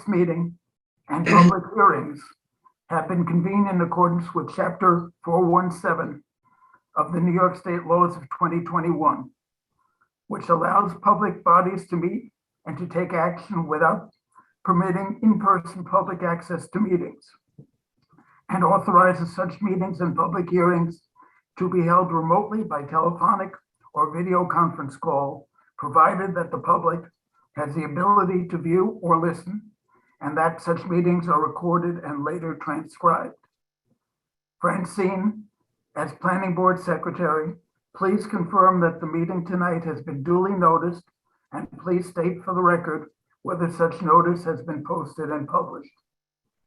tonight's meeting and public hearings have been convened in accordance with Chapter 417 of the New York State Laws of 2021, which allows public bodies to meet and to take action without permitting in-person public access to meetings, and authorizes such meetings and public hearings to be held remotely by telephonic or video conference call, provided that the public has the ability to view or listen, and that such meetings are recorded and later transcribed. Francine, as Planning Board Secretary, please confirm that the meeting tonight has been duly noticed, and please state for the record whether such notice has been posted and published.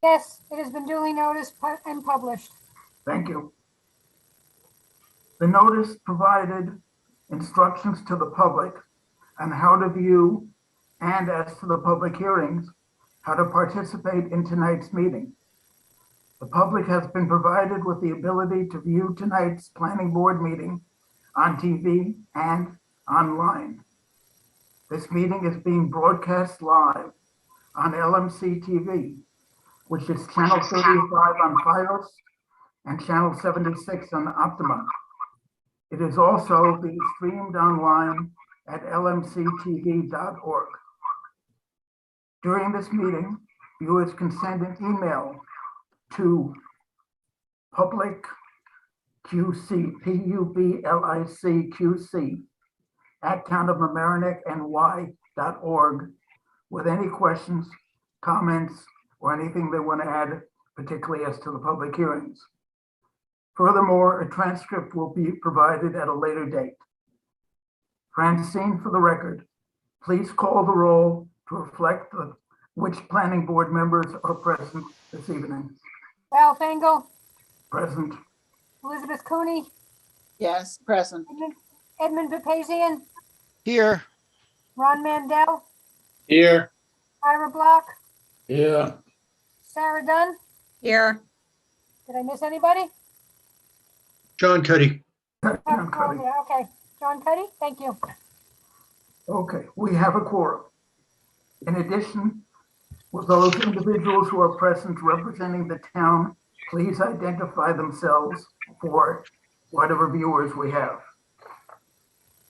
Yes, it has been duly noticed and published. Thank you. The notice provided instructions to the public on how to view, and as to the public hearings, how to participate in tonight's meeting. The public has been provided with the ability to view tonight's planning board meeting on TV and online. This meeting is being broadcast live on LMC TV, which is channel 35 on Fios and channel 76 on Optima. It is also being streamed online at lmctv.org. During this meeting, viewers can send an email to publicqc, PUBLICQC, at townofmamaroneckny.org with any questions, comments, or anything they want to add, particularly as to the public hearings. Furthermore, a transcript will be provided at a later date. Francine, for the record, please call the roll to reflect which planning board members are present this evening. Ralph Engel, Present. Elizabeth Cooney, Yes, present. Edmund Papazian, Here. Ron Mandel, Here. Ira Block, Yeah. Sarah Dunn. Here. Did I miss anybody? John Cuddy. John Cuddy. Yeah, okay. John Cuddy, thank you. Okay, we have a quorum. In addition, with those individuals who are present representing the town, please identify themselves for whatever viewers we have.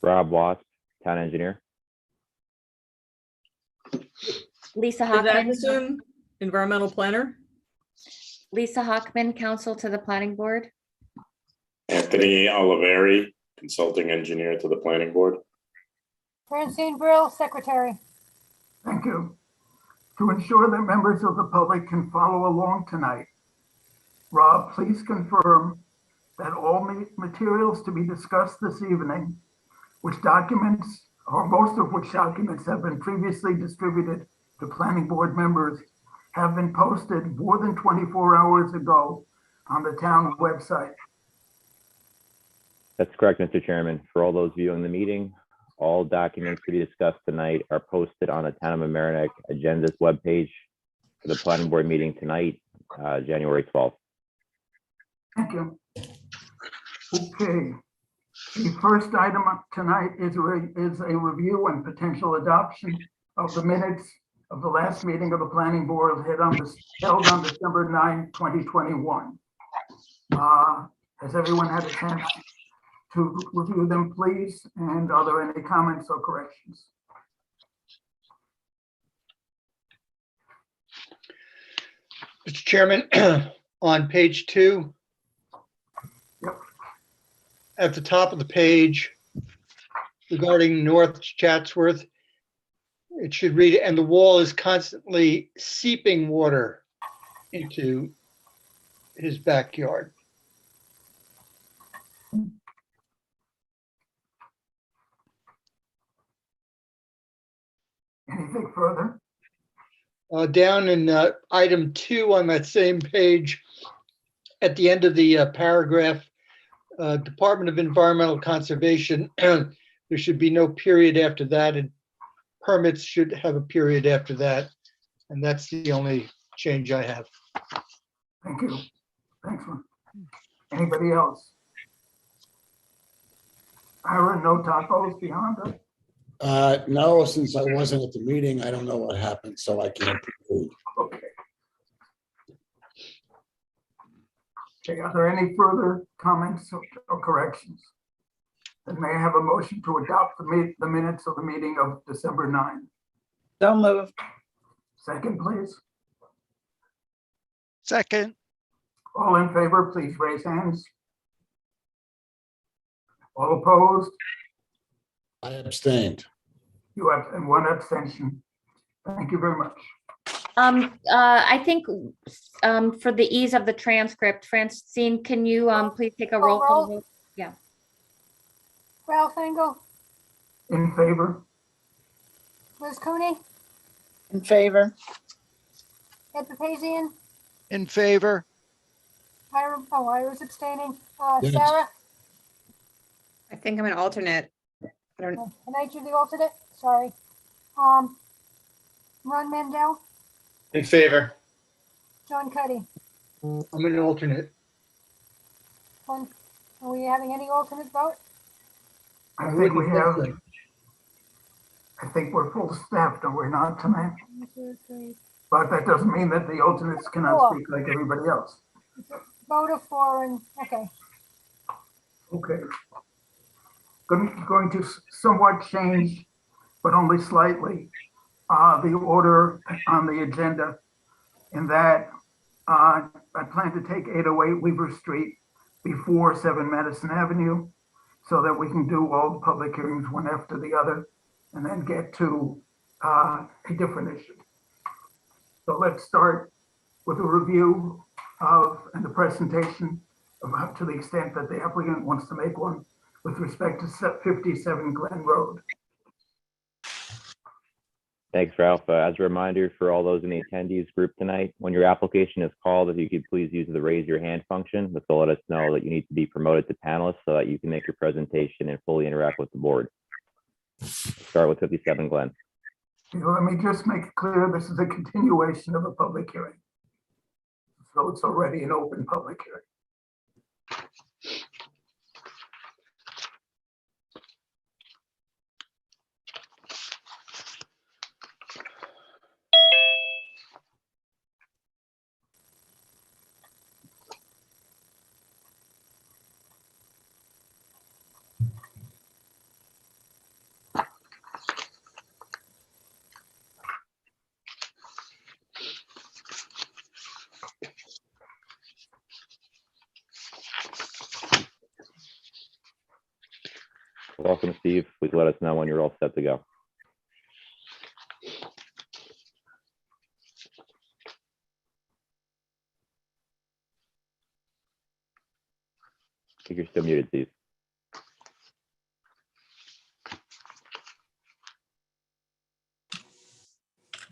Rob Watts, town engineer. Lisa Liz Hockman, Anderson, environmental planner. Lisa Hockman, counsel to the planning board. Anthony Oliveri, consulting engineer to the planning board. Francine Brill, secretary. Thank you. To ensure that members of the public can follow along tonight, Rob, please confirm that all materials to be discussed this evening, which documents, or most of which documents have been previously distributed to planning board members, have been posted more than 24 hours ago on the town website. That's correct, Mr. Chairman. For all those viewing the meeting, all documents to be discussed tonight are posted on the Town of Mamaroneck agendas webpage for the planning board meeting tonight, January 12th. Thank you. Okay. The first item tonight is a review and potential adoption of the minutes of the last meeting of the planning board held on December 9, 2021. Has everyone had a chance to review them, please? And are there any comments or corrections? Mr. Chairman, on page 2, Yep. at the top of the page regarding North Chatsworth, it should read, and the wall is constantly seeping water into his backyard. Anything further? Down in item 2 on that same page, at the end of the paragraph, Department of Environmental Conservation, there should be no period after that, and permits should have a period after that. And that's the only change I have. Thank you. Thanks, man. Anybody else? Ira, no typos beyond that? No, since I wasn't at the meeting, I don't know what happened, so I can't conclude. Okay. Okay, are there any further comments or corrections? Then may I have a motion to adopt the minutes of the meeting of December 9? So moved. Second, please. Second, All in favor, please raise hands. All opposed? I abstained. You have, and one abstention. Thank you very much. I think, for the ease of the transcript, Francine, can you, please take a roll call vote? Ralph Engel, In favor? Liz Cooney, In favor? Ed Papazian, in favor, I was abstaining. Yes. Sarah, I think I'm an alternate. I don't, can I do the alternate? Sorry. Ron Mandel, In favor. John Cuddy. I'm an alternate. Are we having any alternate vote? I think we wouldn't have, think so. I think we're full staffed, and we're not tonight. 1, 2, 3. But that doesn't mean that the alternates cannot speak like everybody else. Vote of 4 and, okay. Okay. Going to somewhat change, but only slightly, the order on the agenda, in that I plan to take 808 Weaver Street before 7 Madison Avenue, so that we can do all the public hearings one after the other, and then get to a different issue. So let's start with a review of, and the presentation about, to the extent that the applicant wants to make one, with respect to 57 Glen Road. Thanks, Ralph. As a reminder for all those in the attendees group tonight, when your application is called, if you could please use the raise your hand function, this will let us know that you need to be promoted to panelists so that you can make your presentation and fully interact with the board. Start with 57 Glen. Let me just make it clear, this is a continuation of a public hearing. So it's already an open public hearing. Welcome, Steve. Please let us know when you're all set to go. I think you're still muted, Steve.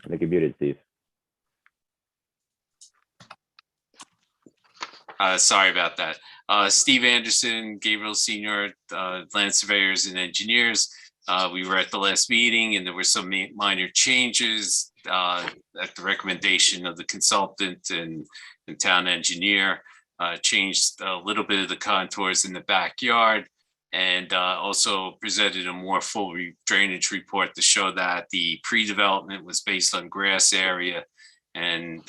I think you're muted, Steve. Sorry about that. Steve Anderson, Gabriel Senior, Land Surveyors and Engineers. We were at the last meeting and there were some minor changes at the recommendation of the consultant and town engineer. Changed a little bit of the contours in the backyard and also presented a more full drainage report to show that the pre-development was based on grass area and,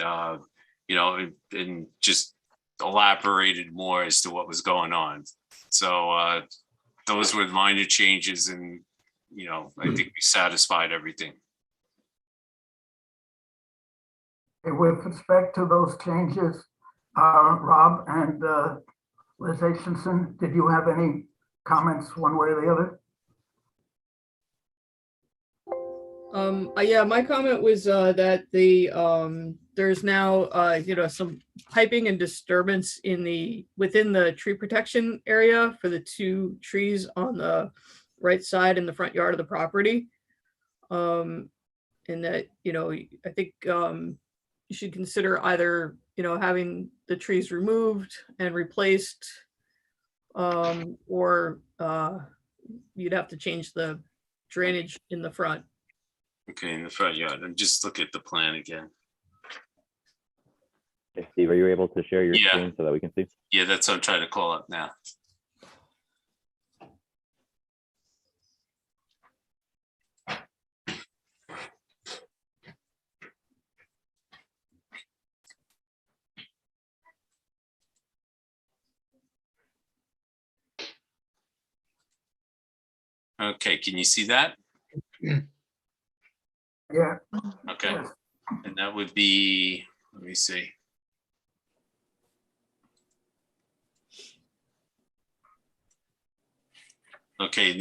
you know, and just elaborated more as to what was going on. So those were minor changes and, you know, I think we satisfied everything. With respect to those changes, Rob and Liz Hutchinson, did you have any comments one way or the other? Yeah, my comment was that there's now you know, some piping and disturbance within the tree protection area for the 2 trees on the right side in the front yard of the property. And that, you know, I think you should consider either, you know, having the trees removed and replaced, or you'd have to change the drainage in the front. Okay, in the front yard. And just look at the plan again. Hey, Steve, are you able to share your Yeah. screen so that we can see? Yeah, that's what I'm trying to call up now. Okay, can you see that? Yeah, Okay, yes. and that would be, let me see. Okay, in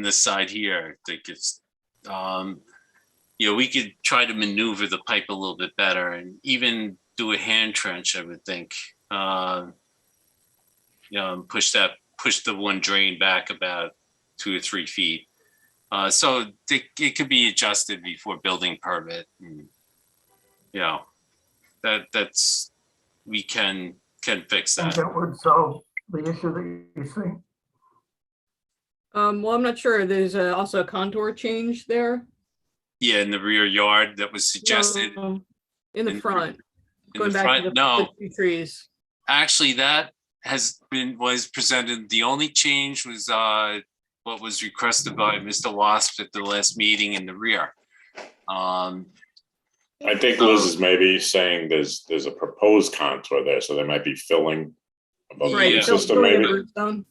this side here, I think it's, we could try to maneuver the pipe a little bit better and even do a hand trench, I would think. Push the one drain back about 2 or 3 feet. So it could be adjusted before building permit. And, that's, we can fix Think that. that would solve the issue that you see. Well, I'm not sure. There's also a contour change there. Yeah, in the rear yard that was suggested. No, in the front. In Going the back to front, the no. two trees. Actually, that was presented. The only change was what was requested by Mr. Wasp at the last meeting in the rear. I think Liz is maybe saying there's a proposed contour there, so they might be filling above the Right. root don't- system don't get maybe. roots down.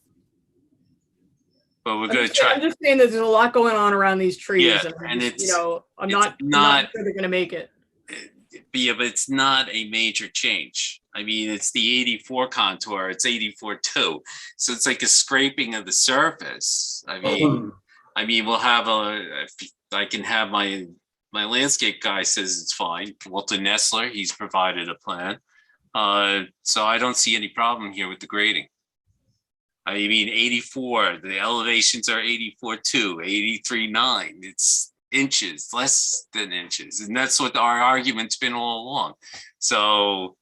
But we're I'm gonna just saying- try. I'm just saying that there's a lot going on around these trees. Yeah, I'm and just, it's- I'm it's not not- sure they're gonna make it. Yeah, but it's not a major change. I mean, it's the 84 contour, it's 84.2. So it's like a scraping of the surface. I mean, we'll have I can have my landscape guy says it's fine. Walter Nestler, he's provided a plan. So I don't see any problem here with the grading. I mean, 84, the elevations are 84.2, 83.9. It's inches, less than inches. And that's what our argument's been all along. So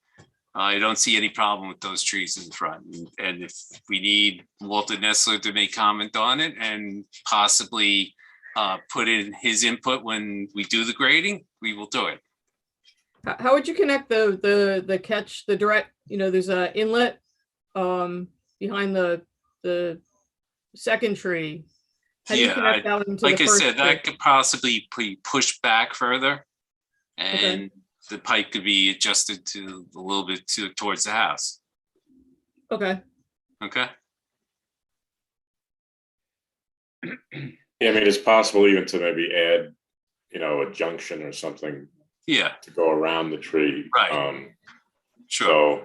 I don't see any problem with those trees in front. And if we need Walter Nestler to make comment on it and possibly put in his input when we do the grading, we will do it. How would you connect the catch, the direct, there's a inlet behind the second tree. How do you Yeah, connect that into like the I first said, tree? that could possibly be pushed back further and the pipe could be adjusted to a little bit towards the house. Okay. Okay. Yeah, I mean, it's possible even to maybe add, a junction or something Yeah, to go around the tree. Right. Sure. So,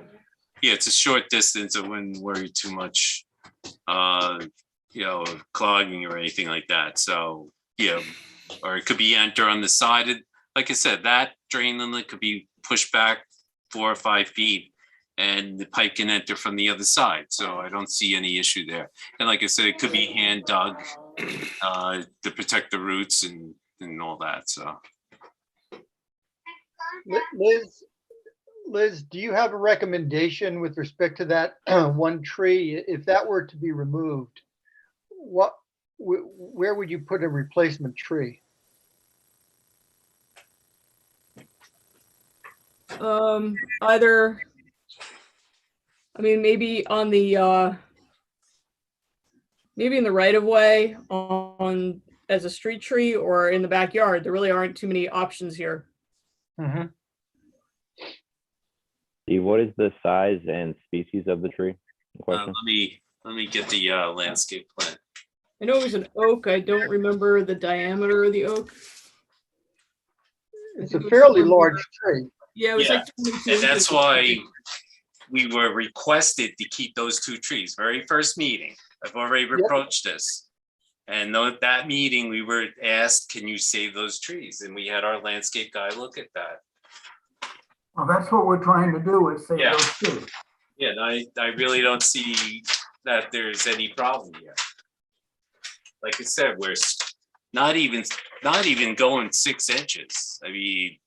Yeah, it's a short distance. I wouldn't worry too much, clogging or anything like that. So, or it could be enter on the side. Like I said, that drain inlet could be pushed back 4 or 5 feet and the pipe can enter from the other side. So I don't see any issue there. And like I said, it could be hand dug to protect the roots and all that. So. Liz, do you have a recommendation with respect to that one tree? If that were to be removed, where would you put a replacement tree? Either, maybe on the maybe in the right of way on as a street tree or in the backyard. There really aren't too many options here. Mm-hmm. Steve, what is the size and species of the tree? Let me get the landscape plan. I know it was an oak. I don't remember the diameter of the oak. It's a fairly large tree. Yeah, it was like 22 And that's inches. why we were requested to keep those 2 trees. Very first meeting. I've already approached this. And that meeting, we were asked, can you save those trees? And we had our landscape guy look at that. Well, that's what we're trying to do is save those trees. Yeah, and I really don't see that there's any problem here. Like I said, we're not even going 6 inches. I mean,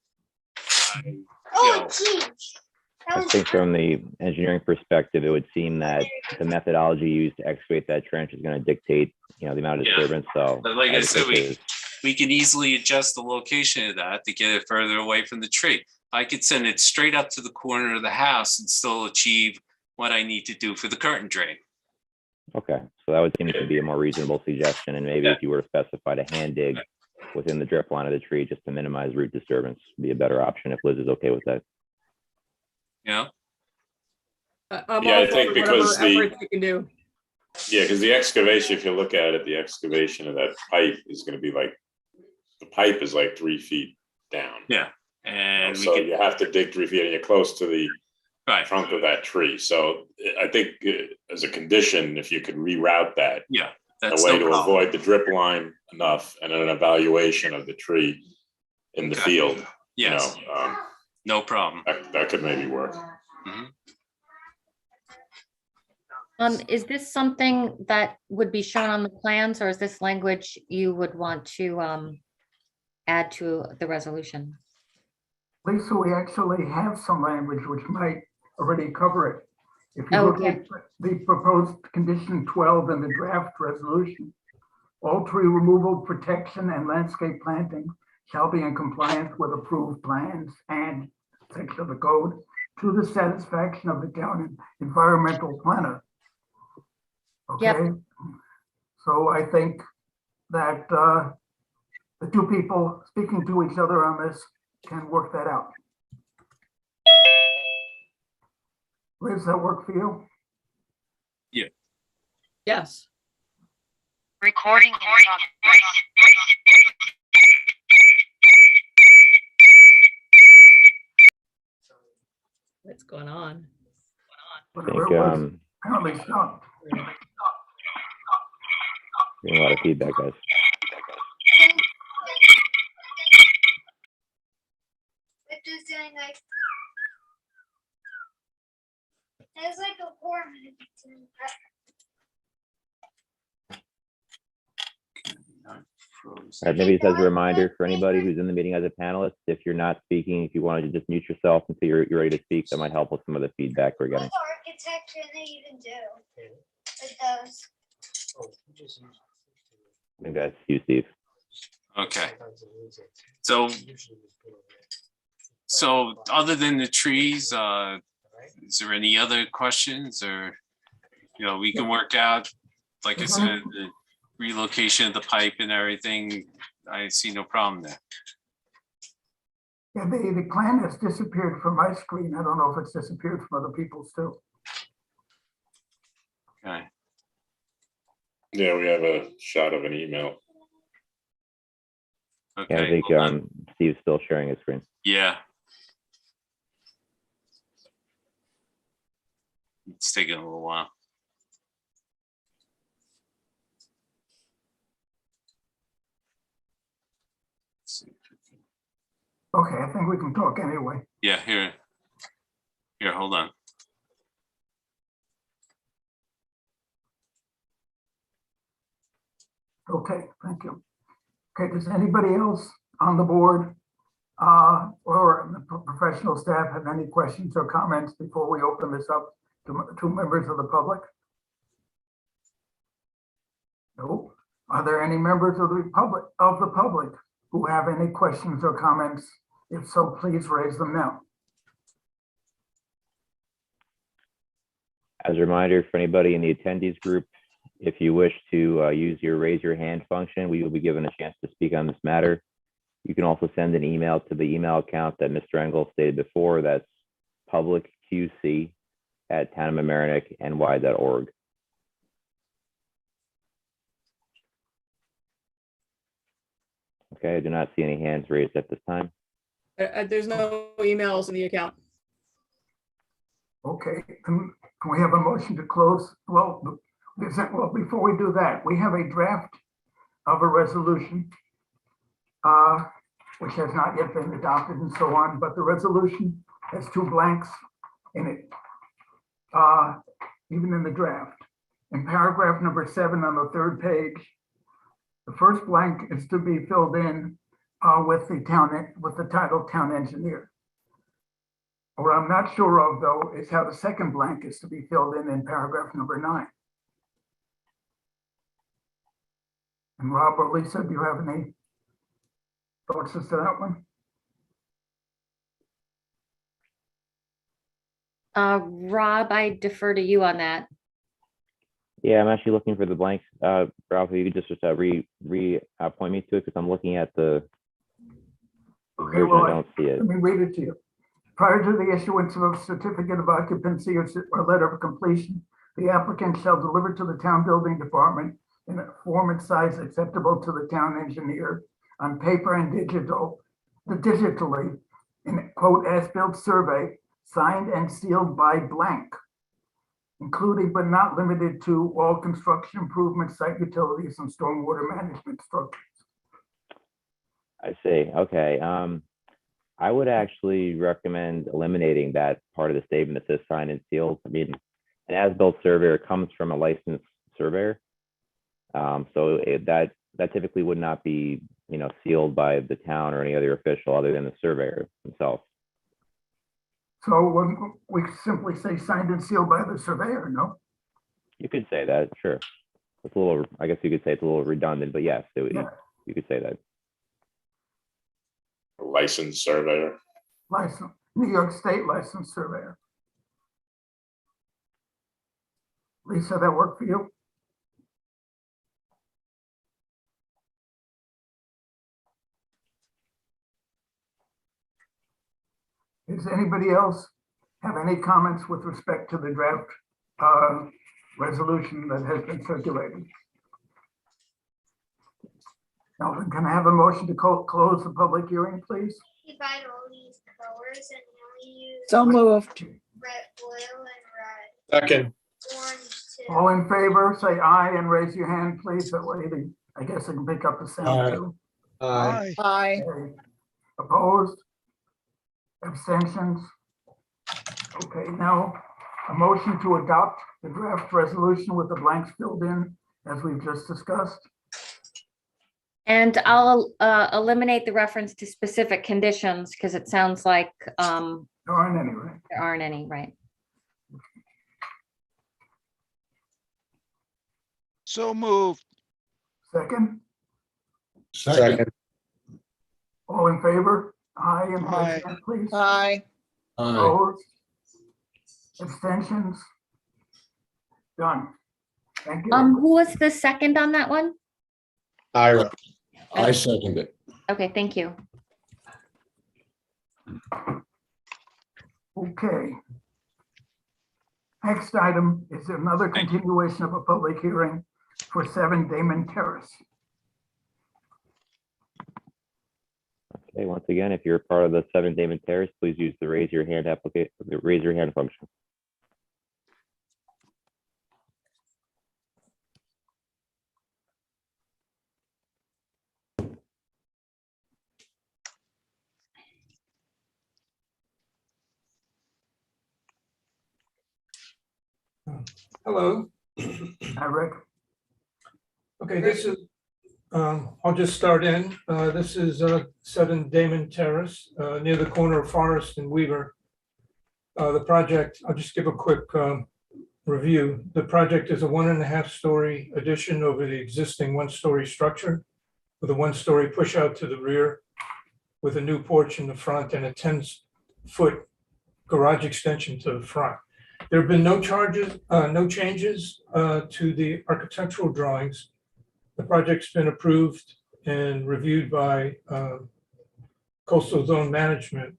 I think from the engineering perspective, it would seem that the methodology used to excavate that trench is going to dictate, the amount of disturbance. So, but like I said, think we can easily adjust the location of that to get it further away from the tree. I could send it straight up to the corner of the house and still achieve what I need to do for the curtain drain. okay, so that would seem to be a more reasonable suggestion. And maybe if you were to specify a hand dig within the drip line of the tree, just to minimize root disturbance, would be a better option if Liz is okay with that. I'm Yeah, all I think for because whatever the- efforts we can do. Yeah, because the excavation, if you look at it, the excavation of that pipe is gonna be like, the pipe is like 3 feet down. Yeah. And we So could, you have to dig 3 feet and you're close to the right, trunk of that tree. So I think as a condition, if you could reroute that, yeah, a that's way no to problem. avoid the drip line enough and an evaluation of the tree in the Okay. field, you Yes, know, no problem. that could maybe work. Mhm. Is this something that would be shown on the plans, or is this language you would want to add to the resolution? Lisa, we actually have some language which might already cover it. If you look Okay. at the proposed condition 12 in the draft resolution, all tree removal, protection, and landscape planting shall be in compliance with approved plans and section of the code to the satisfaction of the town environmental planner. Yep. Okay, so I think that the two people speaking to each other on this can work that out. Liz, that work for you? Yes. Recording in progress. What's going on? I Whatever think it was, apparently stopped. getting a lot of feedback, guys. It's just doing like it's like a horror movie. All right, maybe just as a reminder for anybody who's in the meeting as a panelist, if you're not speaking, if you wanted to just mute yourself until you're ready to speak, that might help with some of the feedback we're getting. What architecture they even do with those? I think that's you, Steve. Okay. So other than the trees, is there any other questions, or, we can work out, like I said, the relocation of the pipe and everything. I see no problem there. Yeah, the plan has disappeared from my screen. I don't know if it's disappeared from other people's too. Okay. Yeah, we have a shot of an email. Okay. Yeah, I think hold on. Steve's still sharing his screen. Yeah. It's taking a little while. Let's see. Okay, I think we can talk anyway. Yeah, here, hold on. Okay, thank you. Okay, does anybody else on the board or the professional staff have any questions or comments before we open this up to members of the public? No. Are there any members of the public who have any questions or comments? If so, please raise them now. As a reminder for anybody in the attendees group, if you wish to use your raise your hand function, we will be given a chance to speak on this matter. You can also send an email to the email account that Mr. Engel stated before. That's publicqc@townofmamaroneckny.org. Okay, I do not see any hands raised at this time. There's no emails in the account. Okay, can we have a motion to close? Well, before we do that, we have a draft of a resolution which has not yet been adopted and so on, but the resolution has 2 blanks in it, even in the draft. In paragraph number 7 on the 3rd page, the first blank is to be filled in with the title town engineer. What I'm not sure of, though, is how the second blank is to be filled in paragraph number 9. And Rob or Lisa, do you have any thoughts as to that one? Rob, I defer to you on that. Yeah, I'm actually looking for the blanks. Ralph, if you could just point me to it, because I'm looking at the Okay, version, well, I don't see it. let me read it to you. Prior to the issuance of a certificate of occupancy or letter of completion, The applicant shall deliver to the town building department in a form and size acceptable to the town engineer on paper and digitally in quote as-built survey signed and sealed by blank, including but not limited to all construction improvements, site utilities, and stormwater management structures. I see. Okay. I would actually recommend eliminating that part of the statement that says signed and sealed. I mean, an as-built surveyor comes from a licensed surveyor. That typically would not be, sealed by the town or any other official other than the surveyor himself. So when we simply say signed and sealed by the surveyor, no? You could say that, sure. It's a little, I guess you could say it's a little redundant, but yes, Yeah. you could say that. A licensed surveyor. License, New York State licensed surveyor. Lisa, that work for you? Does anybody else have any comments with respect to the draft resolution that has been circulated? Now, can I have a motion to close the public hearing, please? He bought all these colors and only use So moved. red, blue, and Second. orange too. All in favor, say aye and raise your hand, please. That way, I guess I can pick up the sound Aye. too. Aye. Aye. Okay. Opposed? Abstentions? Okay, now a motion to adopt the draft resolution with the blanks filled in as we've just discussed. And I'll eliminate the reference to specific conditions because it sounds like There aren't any, right? there aren't any, right? So moved. Second, Second. all in favor? Aye and raise Aye. your hand, please. Aye. Aye. Opposed? Abstentions? Done. Thank you. Who was the second on that one? Ira. I second it. Okay, thank you. Okay. Next item is another continuation of a public hearing for 7 Damon Terrace. Okay, once again, if you're part of the 7 Damon Terrace, please use the raise your hand function. Hello. Hi, Rick. Okay, this is, I'll just start in. This is 7 Damon Terrace, near the corner of Forest and Weaver. The project, I'll just give a quick review. The project is a 1.5-story addition over the existing 1-story structure with a 1-story push out to the rear with a new porch in the front and a 10-foot garage extension to the front. There have been no changes to the architectural drawings. The project's been approved and reviewed by Coastal Zone Management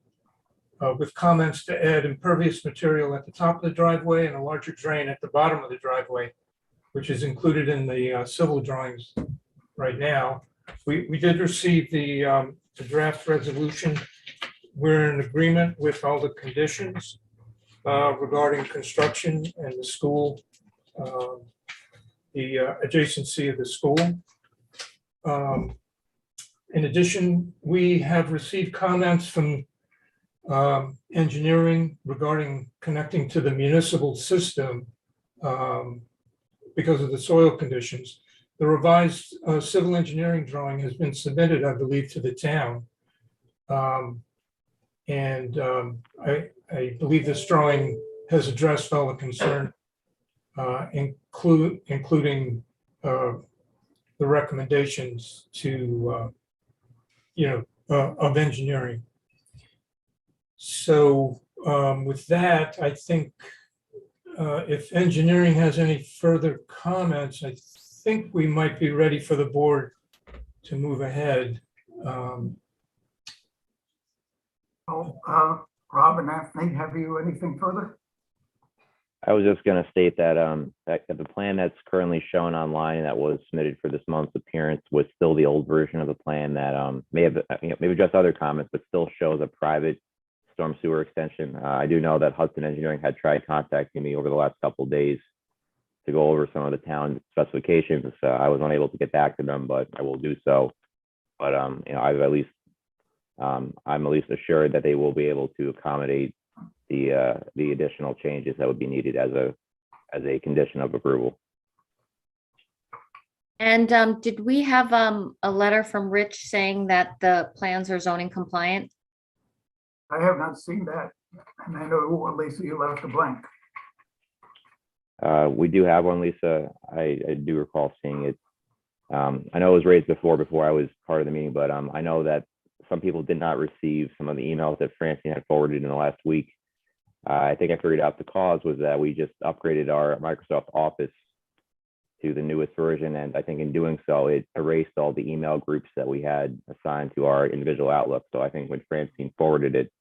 with comments to add impervious material at the top of the driveway and a larger drain at the bottom of the driveway, which is included in the civil drawings right now. We did receive the draft resolution. We're in agreement with all the conditions regarding construction and the school, the adjacency of the school. In addition, we have received comments from engineering regarding connecting to the municipal system because of the soil conditions. The revised civil engineering drawing has been submitted, I believe, to the town. I believe this drawing has addressed all the concern, including the recommendations to, of engineering. So with that, I think if engineering has any further comments, I think we might be ready for the board to move ahead. Rob and Anthony, have you anything further? I was just gonna state that, that the plan that's currently shown online and that was submitted for this month's appearance was still the old version of the plan that, may have, maybe just other comments, but still shows a private storm sewer extension. I do know that Hudson Engineering had tried contacting me over the last couple of days to go over some of the town specifications. I was unable to get back to them, but I will do so. But, I've at least, I'm at least assured that they will be able to accommodate the additional changes that would be needed as a condition of approval. And did we have a letter from Rich saying that the plans are zoning compliant? I have not seen that, and I know, Lisa, you left a blank. We do have one, Lisa. I do recall seeing it. I know it was raised before I was part of the meeting, but I know that some people did not receive some of the emails that Francine had forwarded in the last week. I think I figured out the cause was that we just upgraded our Microsoft Office to the newest version, and I think in doing so, it erased all the email groups that we had assigned to our individual Outlook. So I think when Francine forwarded it,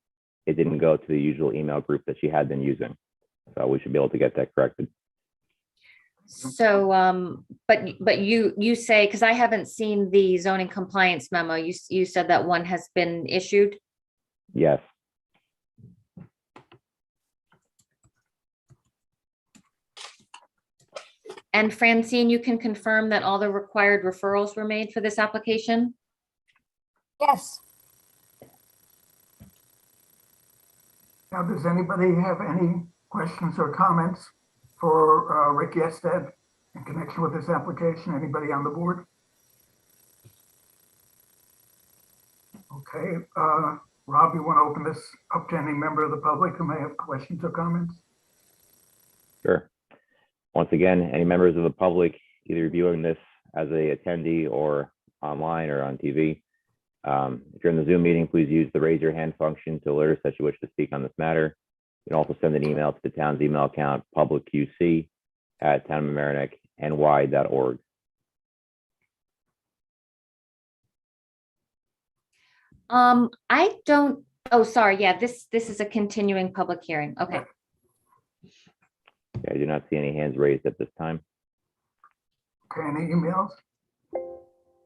it didn't go to the usual email group that she had been using. So we should be able to get that corrected. So, but you say, because I haven't seen the zoning compliance memo, you said that one has been issued? Yes. And Francine, you can confirm that all the required referrals were made for this application? Yes. Now, does anybody have any questions or comments for Rick Yested in connection with this application? Anybody on the board? Okay, Rob, you want to open this up to any member of the public who may have questions or comments? Sure. Once again, any members of the public either viewing this as a attendee or online or on TV, if you're in the Zoom meeting, please use the raise your hand function to alert us that you wish to speak on this matter. You can also send an email to the town's email account, publicqc@townofmamaroneckny.org. I don't, oh, sorry, yeah, this is a continuing public hearing, okay. I do not see any hands raised at this time. Okay, any emails?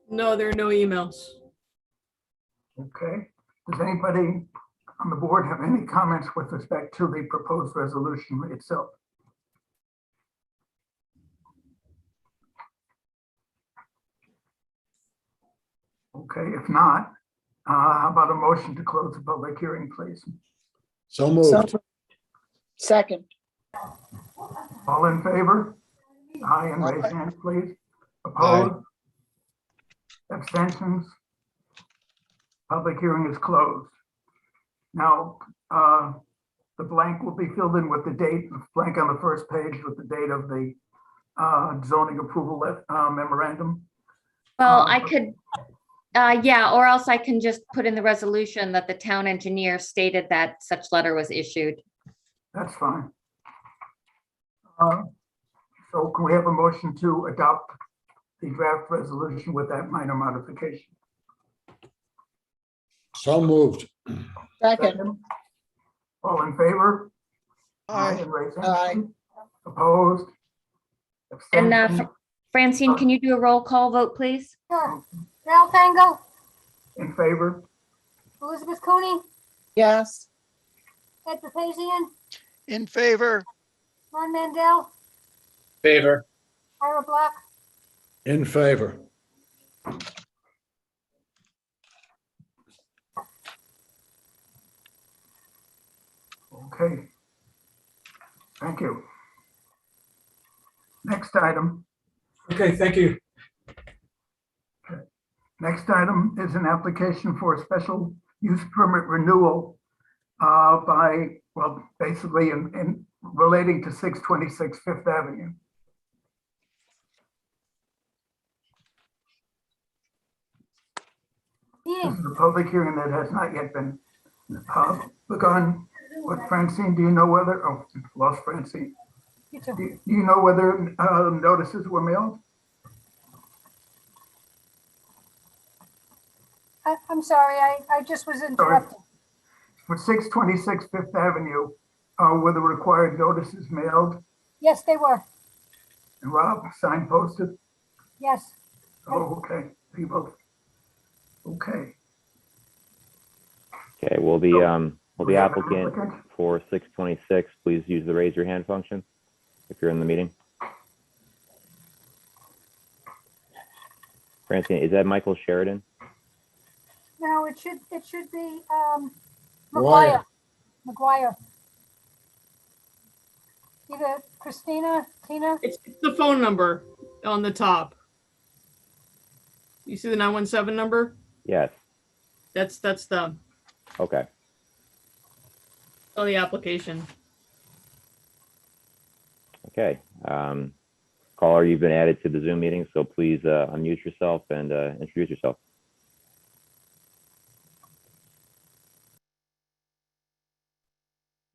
No, there are no emails. Okay, does anybody on the board have any comments with respect to the proposed resolution itself? Okay, if not, how about a motion to close the public hearing, please? So moved. Second. All in favor? Aye, and raise hands, please. Opposed? Abstentions? Public hearing is closed. Now, the blank will be filled in with the date, blank on the first page with the date of the zoning approval memorandum. Well, I could, yeah, or else I can just put in the resolution that the town engineer stated that such letter was issued. That's fine. So can we have a motion to adopt the draft resolution with that minor modification? So moved. Second. All in favor? Aye. And raise hand, Aye. please. Opposed? And Abstentions? Francine, can you do a roll call vote, please? Sure. Ralph Engel, In favor? Elizabeth Cooney, Yes. Ed Papazian, In favor. Ron Mandel, Favor. Ira Black, In favor. Okay. Thank you. Next item. Okay, thank you. Next item is an application for a special use permit renewal by, well, basically in relating to 626 Fifth Avenue. yeah, This is a public hearing that has not yet been begun. What, Francine, do you know whether, oh, lost Francine. you too. Do you know whether notices were mailed? I'm sorry, I just was interrupted. For 626 Fifth Avenue, were the required notices mailed? Yes, they were. And Rob, signposted? Yes. Oh, okay, people. Okay. Okay, will we the have an applicant applicant? for 626 please use the raise your hand function if you're in the meeting? Francine, is that Michael Sheridan? No, it should be, Dwyer. McGuire. Either Christina, Tina, It's the phone number on the top. You see the 917 number? Yes. That's the Okay. on the application. Okay. Caller, you've been added to the Zoom meeting, so please unmute yourself and introduce yourself.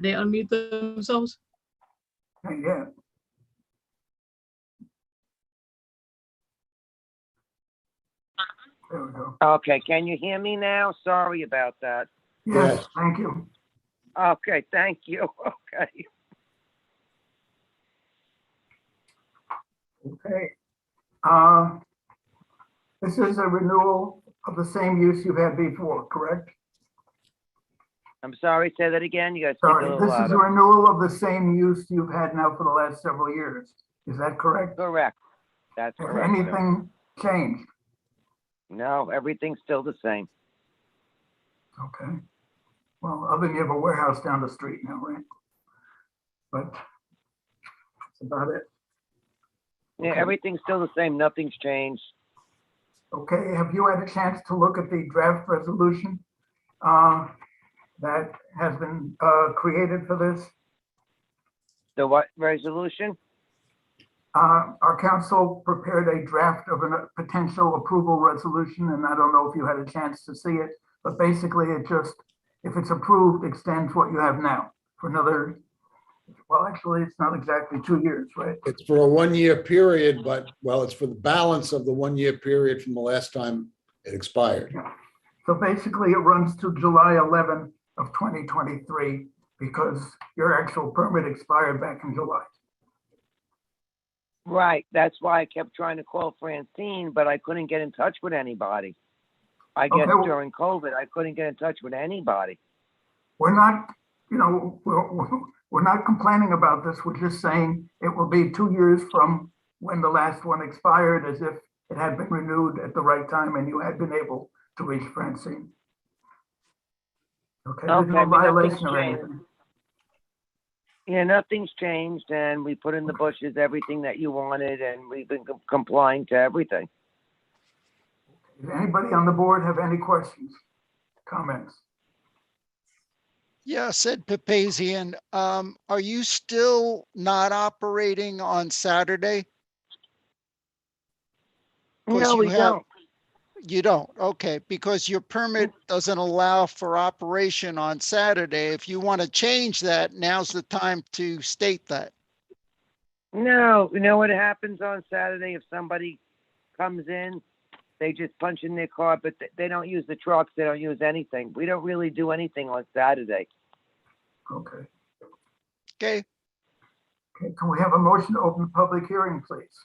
They unmute themselves? Yeah. There we go. Okay, can you hear me now? Sorry about that. Yes, thank you. Okay, thank you. Okay. Okay. This is a renewal of the same use you've had before, correct? I'm sorry, say that again. You guys speak a Sorry, little this is a louder. renewal of the same use you've had now for the last several years. Is that correct? Correct. That's Has correct, sir. anything changed? No, everything's still the same. Okay. Well, other than you have a warehouse down the street now, right? But that's about it. Yeah, Okay. everything's still the same. Nothing's changed. Okay, have you had a chance to look at the draft resolution that has been created for this? The what resolution? Our council prepared a draft of a potential approval resolution, and I don't know if you had a chance to see it, but basically it just, if it's approved, extends what you have now for another, well, actually, it's not exactly 2 years, right? It's for a 1-year period, but, well, it's for the balance of the 1-year period from the last time it expired. Yeah. So basically, it runs to July 11 of 2023 because your actual permit expired back in July. Right. That's why I kept trying to call Francine, but I couldn't get in touch with anybody. I guess Okay, well- during COVID, I couldn't get in touch with anybody. We're not, we're not complaining about this. We're just saying it will be 2 years from when the last one expired, as if it had been renewed at the right time and you had been able to reach Francine. Okay, there's no Okay, but nothing's violation or changed. anything. Yeah, nothing's changed, and we put in the bushes everything that you wanted, and we've been complying to everything. Does anybody on the board have any questions, comments? Yes, Ed Papazian, are you still not operating on Saturday? 'Cause No, you we have- don't. You don't, okay, because your permit doesn't allow for operation on Saturday. If you want to change that, now's the time to state that. No, you know what happens on Saturday if somebody comes in, they just punch in their car, but they don't use the trucks, they don't use anything. We don't really do anything on Saturday. Okay. Okay, Okay, can we have a motion to open the public hearing, please?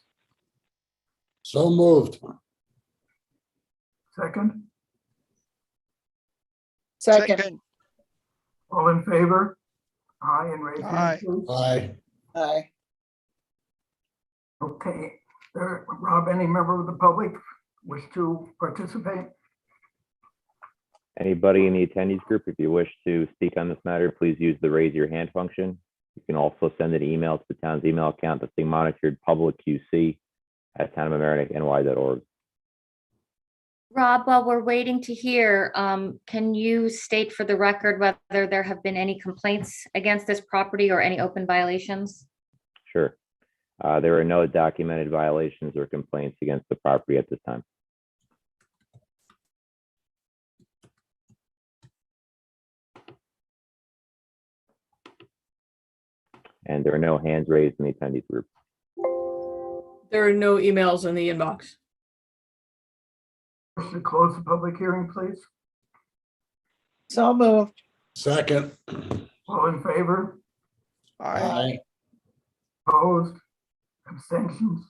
So moved. Second, second, all in favor? Aye, and raise your Aye. hand, please. Aye. Aye. Okay, Rob, any member of the public wish to participate? Anybody in the attendees group, if you wish to speak on this matter, please use the raise your hand function. You can also send an email to the town's email account that's being monitored, publicqc@townofmamaroneckny.org. Rob, while we're waiting to hear, can you state for the record whether there have been any complaints against this property or any open violations? Sure. There are no documented violations or complaints against the property at this time. And there are no hands raised in the attendees group. There are no emails in the inbox. Wish to close the public hearing, please? So moved. Second. All in favor? Aye. Opposed? Abstentions?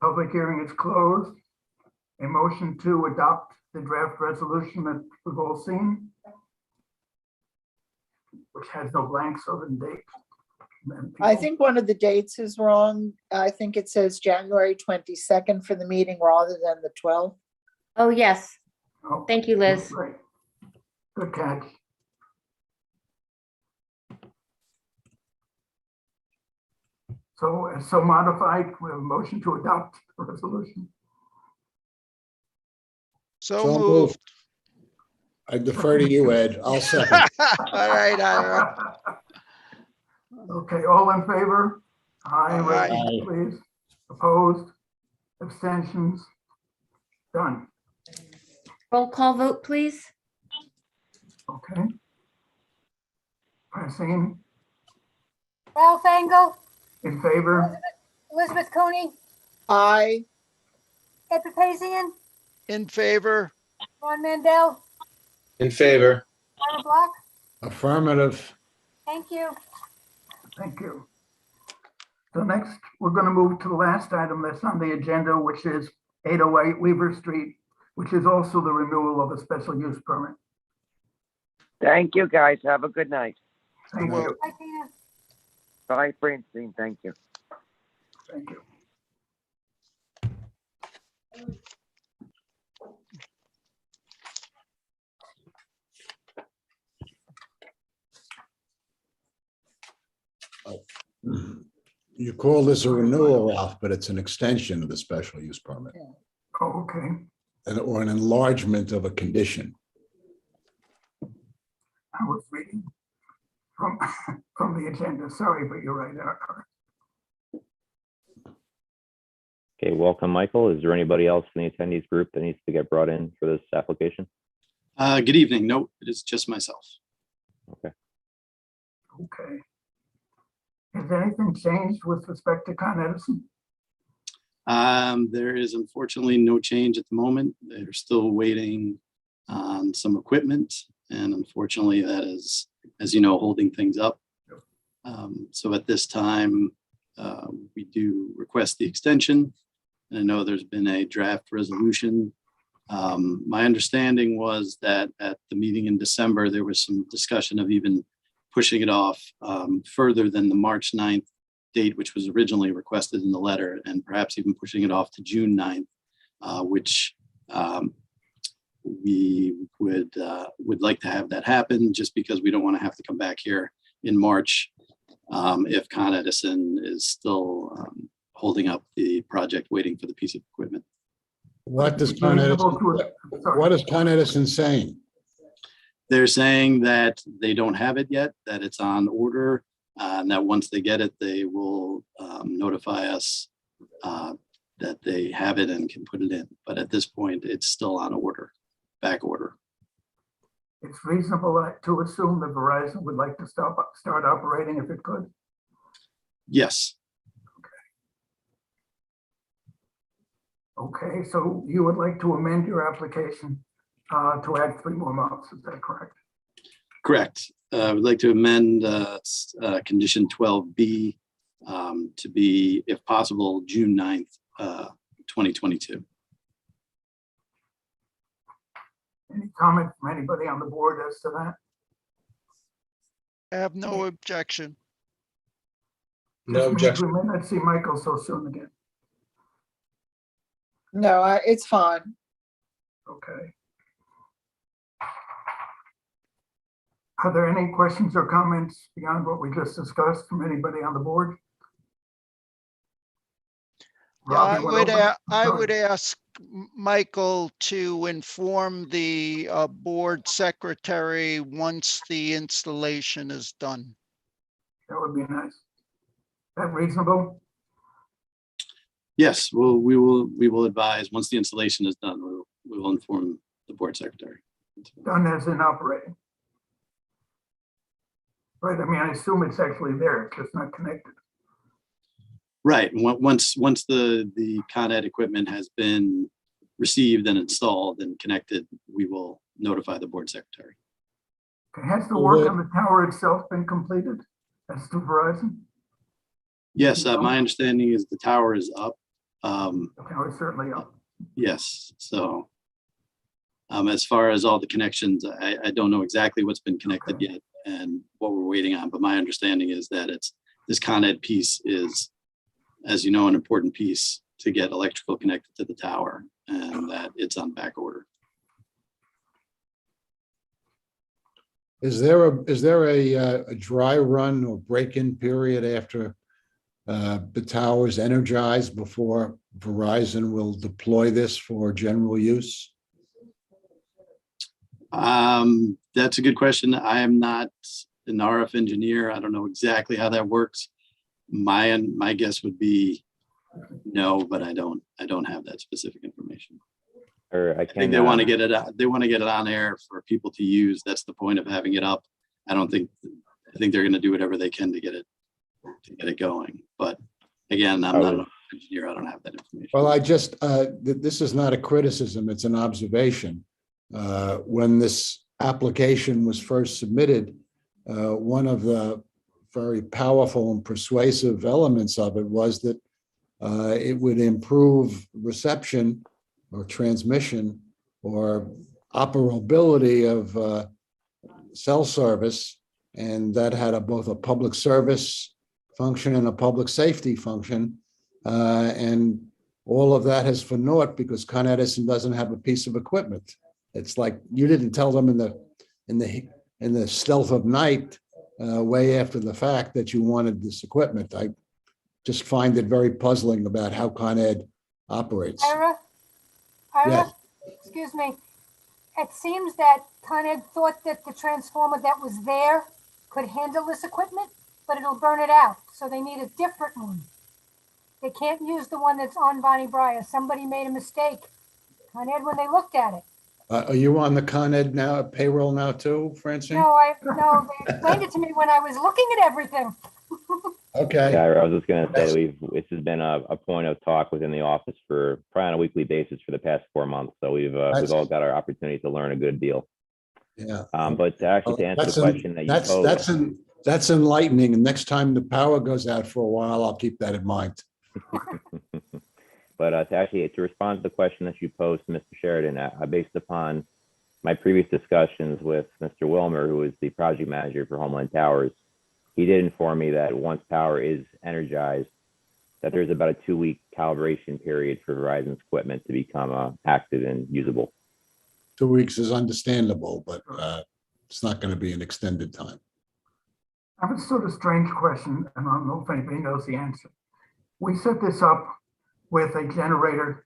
Public hearing is closed. A motion to adopt the draft resolution that we've all seen, which has no blanks other than date. I think one of the dates is wrong. I think it says January 22nd for the meeting rather than the 12th. Oh, yes. Oh, Thank you, Liz. right. Good catch. So modified, we have a motion to adopt the resolution. So moved. I defer to you, Ed. I'll second. All right, Ira. Okay, all in favor? Aye, raise your hand, Aye. please. Opposed? Abstentions? Done. Roll call vote, please. Okay. Francine, Ralph Engel, in favor? Elizabeth Cooney, Aye. Ed Papazian, In favor? Ron Mandel, In favor. Barbara Block. Affirmative. Thank you. Thank you. So next, we're going to move to the last item that's on the agenda, which is 808 Weaver Street, which is also the renewal of a special use permit. Thank you, guys. Have a good night. Thank Well- you. Hi, Tina. Bye, Francine. Thank you. Thank you. You call this a renewal, Ralph, but it's an extension of the special use permit Oh, okay. or an enlargement of a condition. I was reading from, from the agenda. Sorry, but you're right. Okay, welcome, Michael. Is there anybody else in the attendees group that needs to get brought in for this application? Good evening. No, it is just myself. Okay. Okay. Has anything changed with respect to Con Edison? There is unfortunately no change at the moment. They're still waiting on some equipment, and unfortunately that is, as you know, holding things up. So at this time, we do request the extension. And I know there's been a draft resolution. My understanding was that at the meeting in December, there was some discussion of even pushing it off further than the March 9th date, which was originally requested in the letter, and perhaps even pushing it off to June 9th, which we would like to have that happen, just because we don't want to have to come back here in March if Con Edison is still holding up the project, waiting for the piece of equipment. What does Con Edison saying? They're saying that they don't have it yet, that it's on order, and that once they get it, they will notify us that they have it and can put it in. But at this point, it's still on order, back order. It's reasonable to assume that Verizon would like to start operating if it could. Yes. Okay, so you would like to amend your application to add 3 more months, is that correct? Correct. I would like to amend condition 12B to be, if possible, June 9th, 2022. Any comment from anybody on the board as to that? I have no objection. No objection. We may not see Michael so soon again. No, it's fine. Okay. Are there any questions or comments beyond what we just discussed from anybody on the board? Yeah, Rob, you wanna open? I would ask Michael to inform the board secretary once the installation is done. That would be nice. That reasonable? Yes, well, we will advise once the installation is done. We will inform the board secretary. Done as in operating. Right, I mean, I assume it's actually there, it's just not connected. Right. Once the Con Ed equipment has been received and installed and connected, we will notify the board secretary. Okay, has the work on the tower itself been completed? as to Verizon? Yes, my understanding is the tower is up. The tower is certainly up. Yes, so as far as all the connections, I don't know exactly what's been connected yet and what we're waiting on, but my understanding is that this Con Ed piece is, as you know, an important piece to get electrical connected to the tower, and that it's on back order. Is there a dry run or break-in period after the tower is energized before Verizon will deploy this for general use? That's a good question. I am not an RF engineer. I don't know exactly how that works. My guess would be no, but I don't have that specific information. Or I I think they want to get it out. They want to get it on air for people to use. That's the point of having it up. I think they're going to do whatever they can to get it going. But again, I'm not an engineer. I don't have that information. Well, this is not a criticism, it's an observation. When this application was first submitted, one of the very powerful and persuasive elements of it was that it would improve reception or transmission or operability of cell service, and that had both a public service function and a public safety function, and all of that has for naught because Con Edison doesn't have a piece of equipment. It's like you didn't tell them in the stealth of night, way after the fact, that you wanted this equipment. I just find it very puzzling about how Con Ed operates. Ira, Yes. excuse me. It seems that Con Ed thought that the transformer that was there could handle this equipment, but it'll burn it out. So they need a different one. They can't use the one that's on Bonnie Briar. Somebody made a mistake. Con Ed, when they looked at it. Are you on the Con Ed now, payroll now too, Francine? No, they explained it to me when I was looking at everything. Okay. Yeah, I was just gonna say, this has been a point of talk within the office for probably on a weekly basis for the past 4 months. So we've all got our opportunity to learn a good deal. Yeah. But to answer the question that you posed. That's enlightening. And next time the power goes out for a while, I'll keep that in mind. But to respond to the question that you posed to Mr. Sheridan, based upon my previous discussions with Mr. Wilmer, who is the project manager for Homeland Towers, he did inform me that once power is energized, that there's about a 2-week calibration period for Verizon's equipment to become active and usable. 2 weeks is understandable, but it's not going to be an extended time. I have a sort of strange question, and I don't know if anybody knows the answer. We set this up with a generator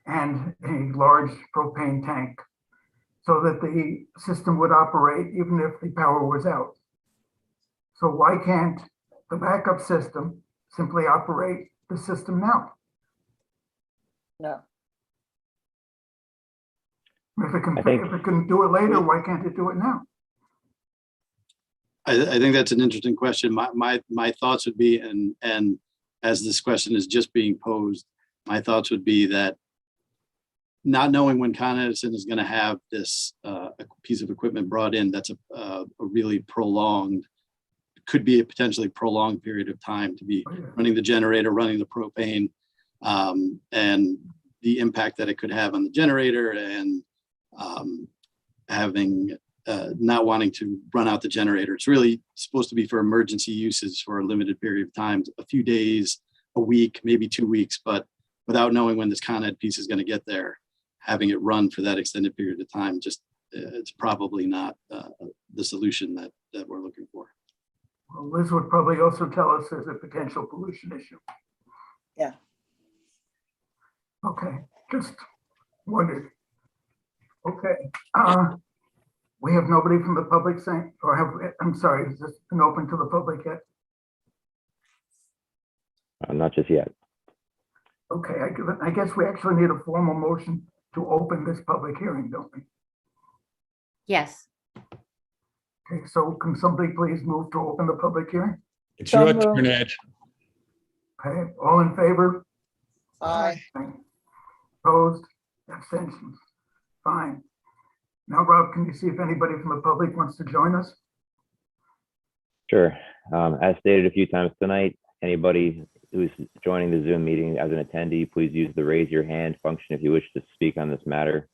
and a large propane tank so that the system would operate even if the power was out. So why can't the backup system simply operate the system now? No. If it can do it later, why can't it do it now? I think that's an interesting question. My thoughts would be, and as this question is just being posed, my thoughts would be that not knowing when Con Edison is going to have this piece of equipment brought in, that's a really prolonged, could be a potentially prolonged period of time to be running the generator, running the propane, and the impact that it could have on the generator, and having not wanting to run out the generator. It's really supposed to be for emergency uses for a limited period of time, a few days, a week, maybe 2 weeks, but without knowing when this Con Ed piece is going to get there, having it run for that extended period of time, just it's probably not the solution that we're looking for. Well, Liz would probably also tell us there's a potential pollution issue. Yeah. Okay, just wondered. Okay, we have nobody from the public saying, or I'm sorry, has this been open to the public yet? Not just yet. Okay, I guess we actually need a formal motion to open this public hearing, don't we? Yes. Okay, so can somebody please move to open the public hearing? It's your turn, Ed. Okay, all in favor? Aye. Opposed? Abstentions? Fine. Now, Rob, can you see if anybody from the public wants to join us? Sure. As stated a few times tonight, anybody who's joining the Zoom meeting as an attendee, please use the raise your hand function if you wish to speak on this matter.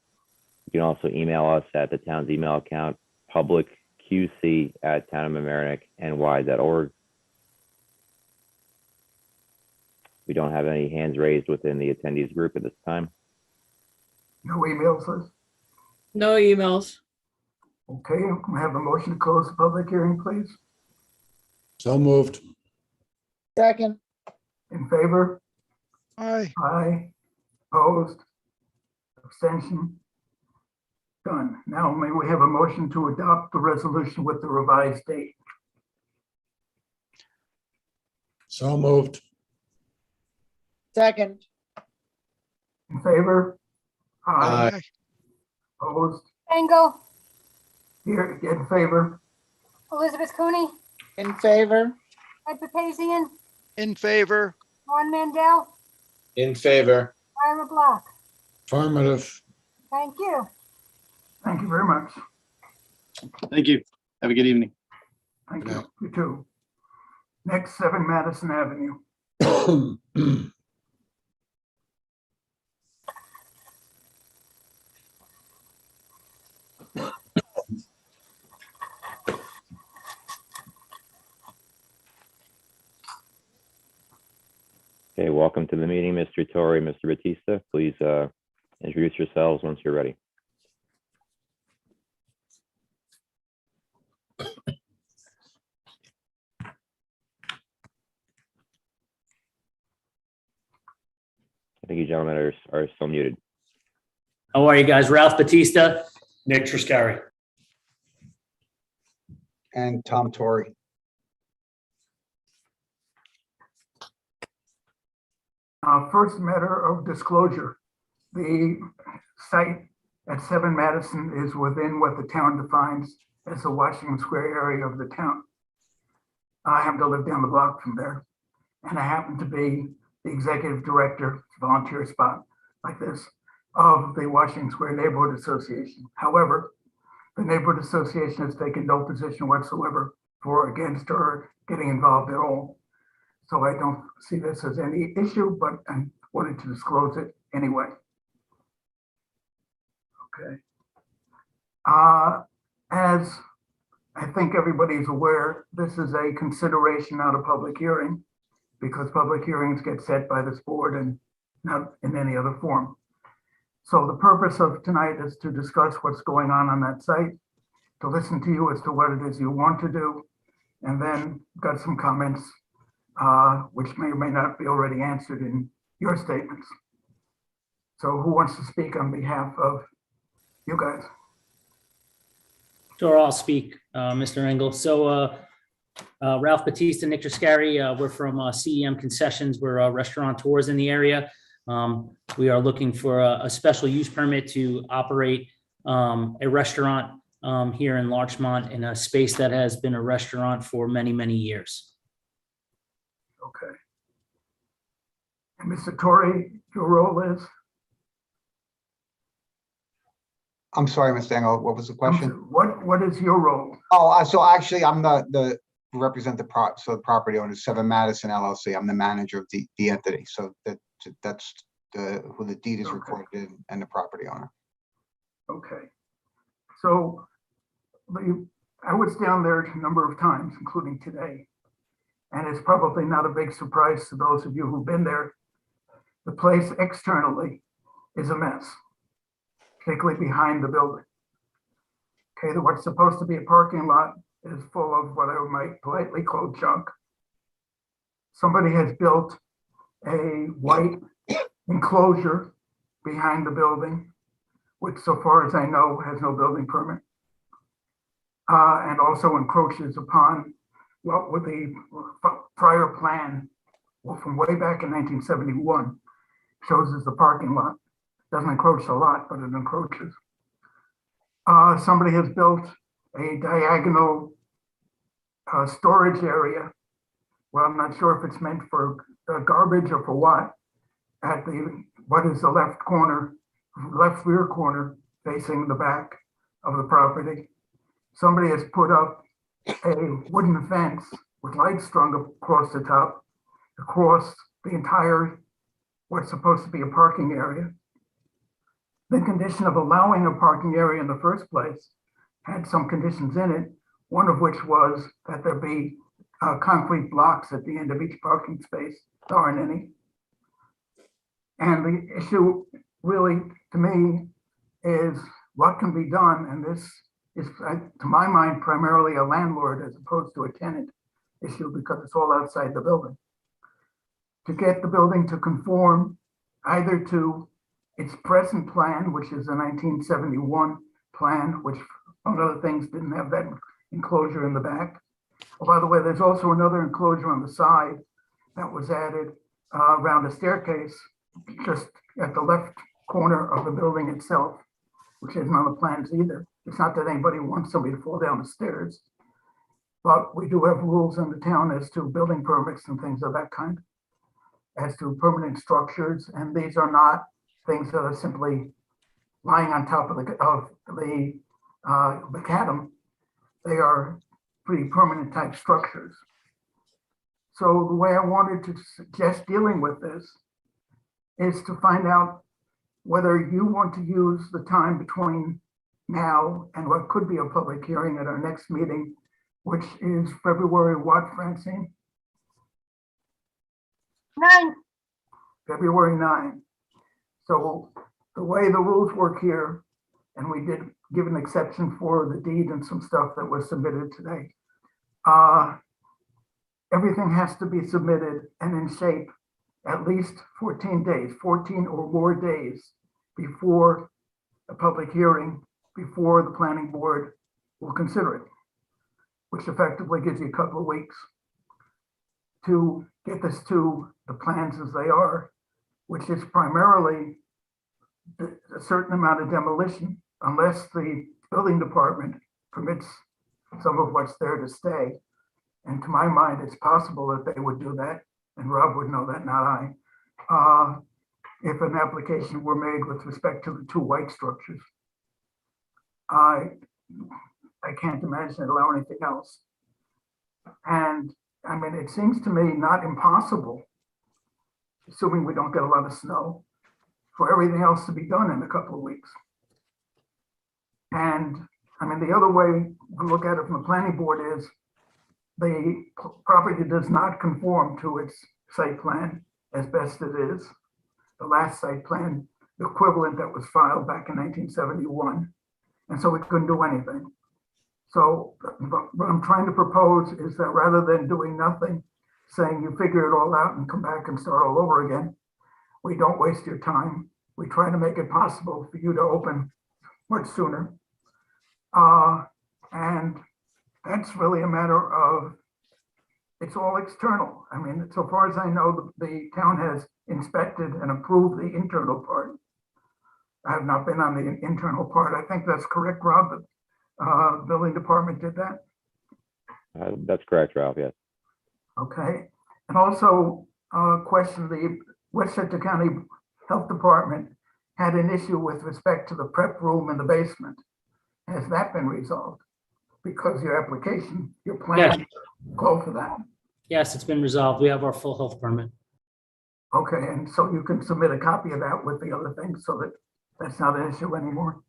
You can also email us at the town's email account, publicqc@townofmamaroneckny.org. We don't have any hands raised within the attendees group at this time. No emails, Liz? No emails. Okay, can we have a motion to close the public hearing, please? So moved. Second, In favor? Aye. Aye. Opposed? Abstention? Done. Now may we have a motion to adopt the resolution with the revised date? So moved. second, In favor? Aye. Opposed? Engel, Here, in favor? Elizabeth Cooney, in favor, Ed Papazian, In favor. Ron Mandel, In favor. Ira Block. Affirmative. Thank you. Thank you very much. Thank you. Have a good evening. Thank you. You too. Next, 7 Madison Avenue. Okay, welcome to the meeting, Mr. Torre, Mr. Batista. Please introduce yourselves once you're ready. I think you gentlemen are still muted. How are you guys? Ralph Batista, Nick Triscari. And Tom Torrey. First matter of disclosure. The site at 7 Madison is within what the town defines as the Washington Square area of the town. I happen to live down the block from there, and I happen to be the executive director, volunteer spot like this, of the Washington Square Neighborhood Association. However, the Neighborhood Association has taken no position whatsoever for or against or getting involved at all. So I don't see this as any issue, but I wanted to disclose it anyway. Okay. As I think everybody's aware, this is a consideration, not a public hearing, because public hearings get set by this board and not in any other form. So the purpose of tonight is to discuss what's going on that site, to listen to you as to what it is you want to do, and then got some comments which may or may not be already answered in your statements. So who wants to speak on behalf of you guys? Sure, I'll speak, Mr. Engel. So Ralph Batista, Nick Triscari, we're from CEM Concessions. We're restaurateurs in the area. We are looking for a special use permit to operate a restaurant here in Larchmont in a space that has been a restaurant for many, many years. Okay. And Mr. Torrey, your role is? I'm sorry, Mr. Engel, what was the question? What is your role? Oh, so actually I'm the represent the property owner, 7 Madison LLC. I'm the manager of the entity. So that's who the deed is recorded in and the property owner. Okay. So I was down there a number of times, including today. And it's probably not a big surprise to those of you who've been there. The place externally is a mess, particularly behind the building. Okay, what's supposed to be a parking lot is full of what I might politely call junk. Somebody has built a white enclosure behind the building, which so far as I know has no building permit, and also encroaches upon what with the prior plan, well, from way back in 1971, shows as the parking lot. Doesn't encroach a lot, but it encroaches. Somebody has built a diagonal storage area. Well, I'm not sure if it's meant for garbage or for what, at what is the left rear corner facing the back of the property. Somebody has put up a wooden fence with lights strung across the top, across the entire, what's supposed to be a parking area. The condition of allowing a parking area in the first place had some conditions in it, one of which was that there be concrete blocks at the end of each parking space. There aren't any. And the issue really, to me, is what can be done, and this is, to my mind, primarily a landlord as opposed to a tenant issue because it's all outside the building. To get the building to conform either to its present plan, which is a 1971 plan, which among other things didn't have that enclosure in the back. Oh, by the way, there's also another enclosure on the side that was added around a staircase just at the left corner of the building itself, which isn't on the plans either. It's not that anybody wants somebody to fall down the stairs, but we do have rules in the town as to building permits and things of that kind, as to permanent structures, and these are not things that are simply lying on top of the macadam. They are pretty permanent type structures. So the way I wanted to suggest dealing with this is to find out whether you want to use the time between now and what could be a public hearing at our next meeting, which is February what, Francine? 9. February 9. So the way the rules work here, and we did give an exception for the deed and some stuff that was submitted today. Everything has to be submitted and in shape at least 14 days, 14 or more days before a public hearing, before the planning board will consider it, which effectively gives you a couple of weeks to get this to the plans as they are, which is primarily a certain amount of demolition, unless the building department permits some of what's there to stay. And to my mind, it's possible that they would do that, and Rob would know that, not I, if an application were made with respect to the two white structures. I can't imagine it allow anything else. And I mean, it seems to me not impossible, assuming we don't get a lot of snow, for everything else to be done in a couple of weeks. And I mean, the other way to look at it from the planning board is the property does not conform to its site plan as best it is. The last site plan, the equivalent that was filed back in 1971. And so we couldn't do anything. So what I'm trying to propose is that rather than doing nothing, saying you figure it all out and come back and start all over again, we don't waste your time. We try to make it possible for you to open much sooner. And that's really a matter of, it's all external. I mean, so far as I know, the town has inspected and approved the internal part. I have not been on the internal part. I think that's correct, Rob. The building department did that. That's correct, Ralph, yes. Okay. And also question, the Westchester County Health Department had an issue with respect to the prep room in the basement. Has that been resolved? Because your application, your plan called for that. Yes, it's been resolved. We have our full health permit. Okay, and so you can submit a copy of that with the other things so that that's not an issue anymore.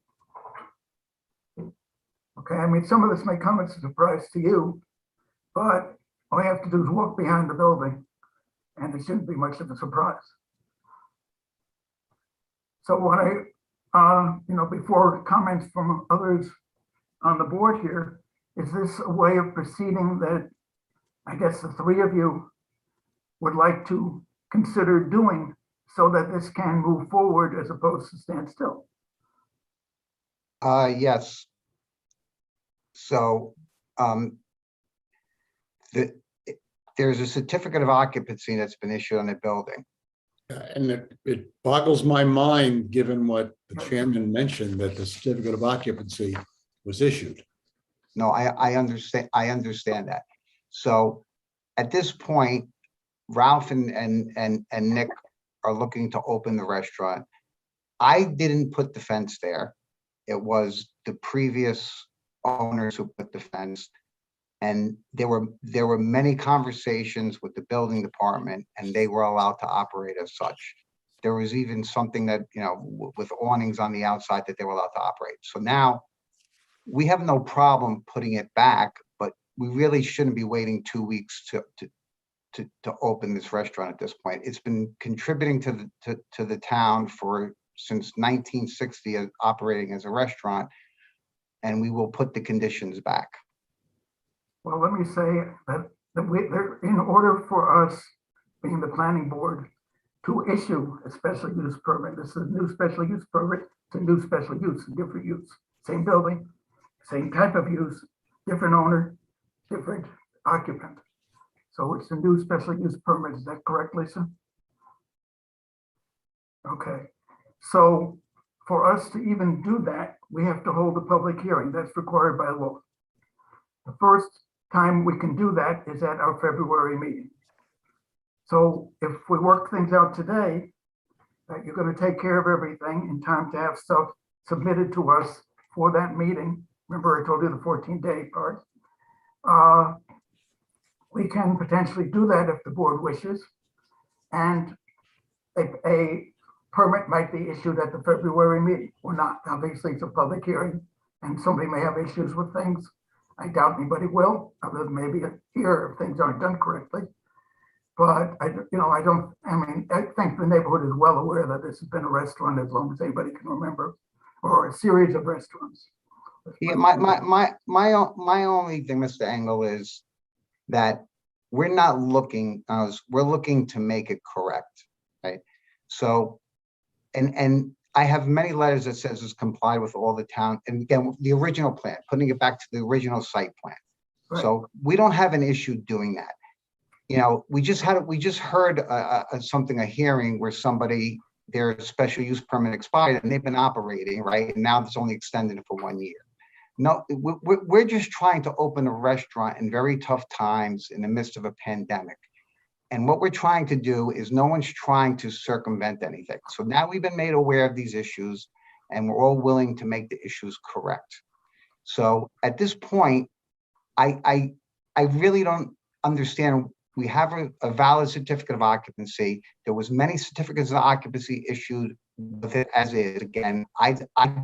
Okay, I mean, some of this may come as a surprise to you, but all you have to do is walk behind the building and it shouldn't be much of a surprise. So what before comments from others on the board here, is this a way of proceeding that I guess the three of you would like to consider doing so that this can move forward as opposed to stand still? Yes. So there's a certificate of occupancy that's been issued on the building. And it boggles my mind, given what the chairman mentioned, that the certificate of occupancy was issued. No, I understand. I understand that. So at this point, Ralph and Nick are looking to open the restaurant. I didn't put the fence there. It was the previous owners who put the fence. And there were many conversations with the building department, and they were allowed to operate as such. There was even something that, with awnings on the outside that they were allowed to operate. So now we have no problem putting it back, but we really shouldn't be waiting 2 weeks to open this restaurant at this point. It's been contributing to the town since 1960 as operating as a restaurant, and we will put the conditions back. Well, let me say that in order for us, being the planning board, to issue a special use permit, this is a new special use permit, it's a new special use, a different use, same building, same type of use, different owner, different occupant. So it's a new special use permit, is that correct, Lisa? Okay, so for us to even do that, we have to hold a public hearing, that's required by law. The first time we can do that is at our February meeting. So if we work things out today, that you're going to take care of everything in time to have stuff submitted to us for that meeting. Remember, I told you the 14-day part. We can potentially do that if the board wishes. And a permit might be issued at the February meeting or not. Obviously, it's a public hearing and somebody may have issues with things. I doubt anybody will, other than maybe here if things aren't done correctly. But I think the neighborhood is well aware that this has been a restaurant as long as anybody can remember, or a series of restaurants. Yeah, my only thing, Mr. Engel, is that we're not looking, we're looking to make it correct, right? So, and I have many letters that says it's complied with all the town, and again, the original plan, putting it back to the original site plan. Right. So we don't have an issue doing that. We just heard a hearing where their special use permit expired and they've been operating, right? And now it's only extended for 1 year. No, we're just trying to open a restaurant in very tough times in the midst of a pandemic. And what we're trying to do is no one's trying to circumvent anything. So now we've been made aware of these issues and we're all willing to make the issues correct. So at this point, I really don't understand. We have a valid certificate of occupancy. There was many certificates of occupancy issued with it as is. Again, I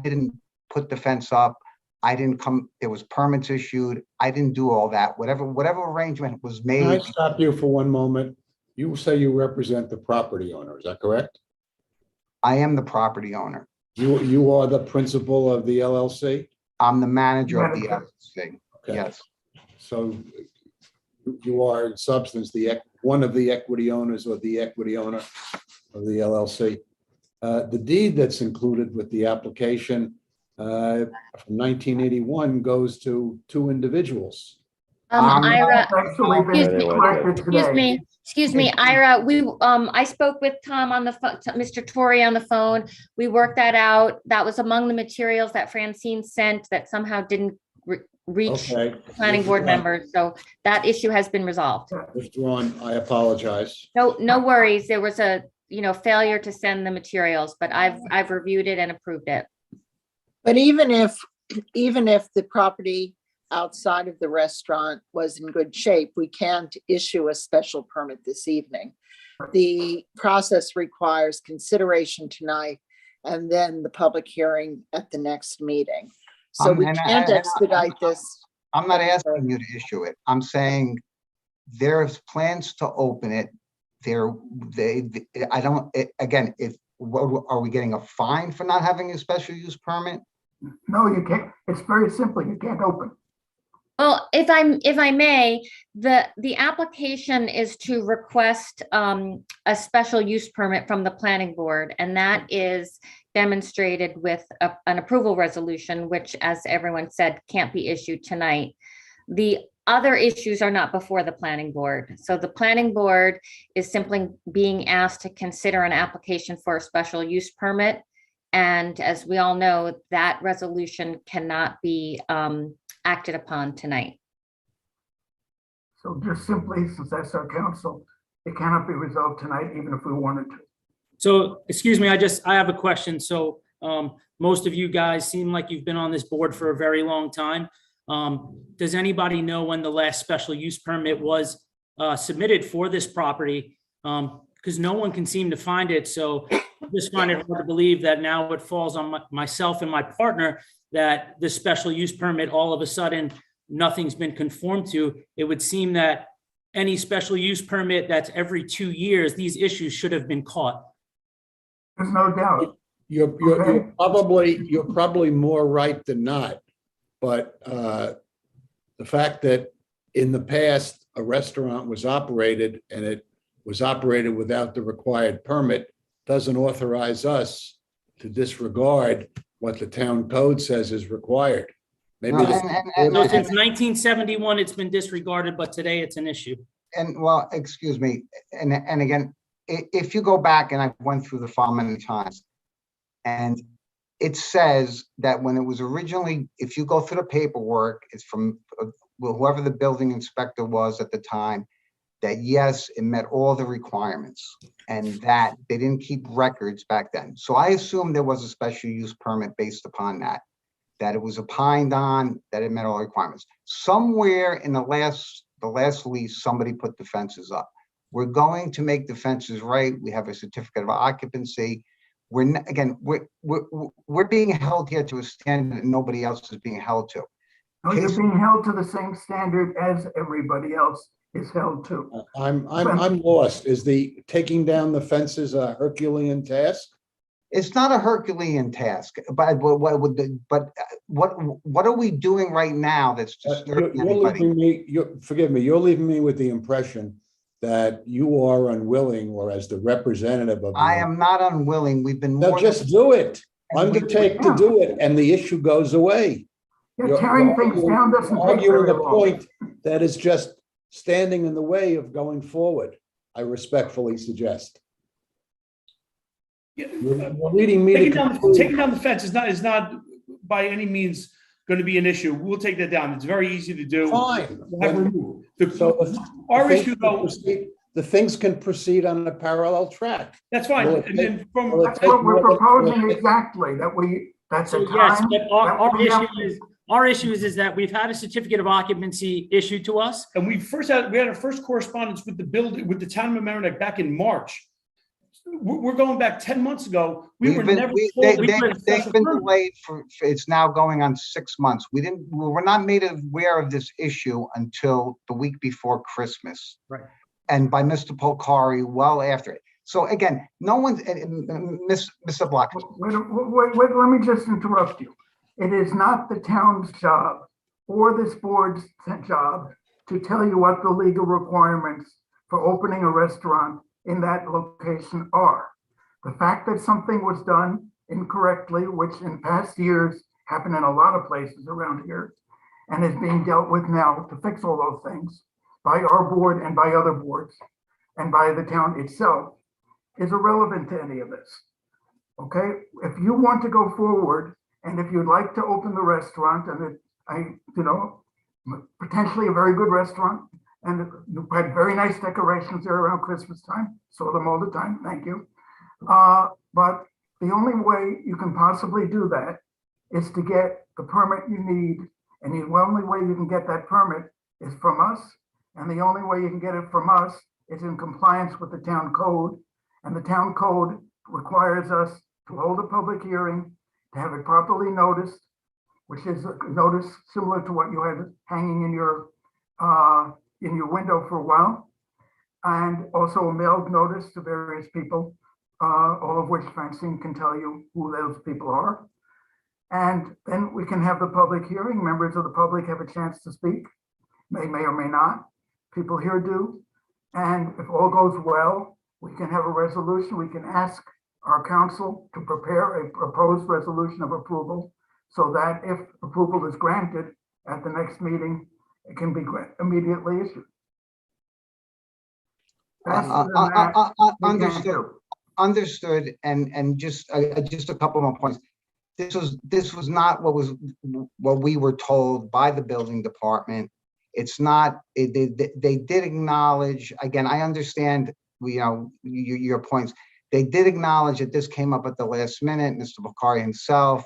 didn't put the fence up. I didn't come, there was permits issued. I didn't do all that. Whatever arrangement was made. Can I stop you for one moment? You say you represent the property owner, is that correct? I am the property owner. You are the principal of the LLC? I'm the manager of the LLC. Okay. Yes. So you are in substance one of the equity owners or the equity owner of the LLC. The deed that's included with the application from 1981 goes to two indivials. Ira, Actually, excuse me, Ira, I spoke with Tom on the phone, Mr. Torrey on the phone. We worked that out. That was among the materials that Francine sent that somehow didn't reach the planning board members. So that issue has been resolved. Withdrawn, I apologize. No worries. There was a, failure to send the materials, but I've reviewed it and approved it. But even if the property outside of the restaurant was in good shape, we can't issue a special permit this evening. The process requires consideration tonight and then the public hearing at the next meeting. So we can't expedite this. I'm not asking you to issue it. I'm saying there's plans to open it. Are we getting a fine for not having a special use permit? No, you can't. It's very simple. You can't open. Well, if I may, the application is to request a special use permit from the planning board, and that is demonstrated with an approval resolution, which, as everyone said, can't be issued tonight. The other issues are not before the planning board. So the planning board is simply being asked to consider an application for a special use permit. And as we all know, that resolution cannot be acted upon tonight. So just simply, since that's our counsel, it cannot be resolved tonight, even if we wanted to. So, excuse me, I have a question. So most of you guys seem like you've been on this board for a very long time. Does anybody know when the last special use permit was submitted for this property? Because no one can seem to find it. So I just find it hard to believe that now it falls on myself and my partner that the special use permit, all of a sudden, nothing's been conformed to. It would seem that any special use permit that's every 2 years, these issues should have been caught. There's no doubt. You're probably more right than not. But the fact that in the past, a restaurant was operated and it was operated without the required permit doesn't authorize us to disregard what the town code says is required. Maybe No, So since 1971, it's been disregarded, but today it's an issue. And well, excuse me, and again, if you go back, and I went through the file many times, and it says that when it was originally, if you go through the paperwork, it's from whoever the building inspector was at the time, that yes, it met all the requirements, and that they didn't keep records back then. So I assume there was a special use permit based upon that it was opined on, that it met all the requirements. Somewhere in the last lease, somebody put the fences up. We're going to make the fences right. We have a certificate of occupancy. We're being held here to a standard that nobody else is being held to. No, you're being held to the same standard as everybody else is held to. I'm lost. Is the taking down the fences a Herculean task? It's not a Herculean task, but what are we doing right now that's disturbing anybody? Forgive me, you're leaving me with the impression that you are unwilling, or as the representative of. I am not unwilling. We've been. No, just do it. Undertake to do it, and the issue goes away. You're tearing things down doesn't take arguing very a long. point that is just standing in the way of going forward. I respectfully suggest. You're leading me to taking down the fence is not by any means going to be an issue. We'll take that down. It's very easy to do. Fine. We'll have removed. Our issue, though, the things can proceed on a parallel track. That's fine. And then from That's what we're proposing exactly. That's So a yes, time. but our issue is that we've had a certificate of occupancy issued to us. And we had our first correspondence with the town of Mamaroneck back in March. We're going back 10 months ago. They've been delayed for, it's now going on 6 months. We were not made aware of this issue until the week before Christmas. Right. And by Mr. Polcari well after it. So again, no one's, Mr. Block. Wait, let me just interrupt you. It is not the town's job or this board's job to tell you what the legal requirements for opening a restaurant in that location are. The fact that something was done incorrectly, which in past years happened in a lot of places around here, and is being dealt with now to fix all those things by our board and by other boards and by the town itself, is irrelevant to any of this. Okay, if you want to go forward and if you'd like to open the restaurant, and potentially a very good restaurant, and you had very nice decorations there around Christmas time, saw them all the time, thank you. But the only way you can possibly do that is to get the permit you need, and the only way you can get that permit is from us, and the only way you can get it from us is in compliance with the town code, and the town code requires us to hold a public hearing, to have it properly noticed, which is a notice similar to what you had hanging in your window for a while, and also a mailed notice to various people, all of which Francine can tell you who those people are. And then we can have the public hearing. Members of the public have a chance to speak. They may or may not. People here do. And if all goes well, we can have a resolution. We can ask our council to prepare a proposed resolution of approval so that if approval is granted at the next meeting, it can be immediately issued. Understood. And just a couple more points. This was not what we were told by the building department. It's not. They did acknowledge. Again, I understand. Your points. They did acknowledge that this came up at the last minute. Mr. Bakari himself.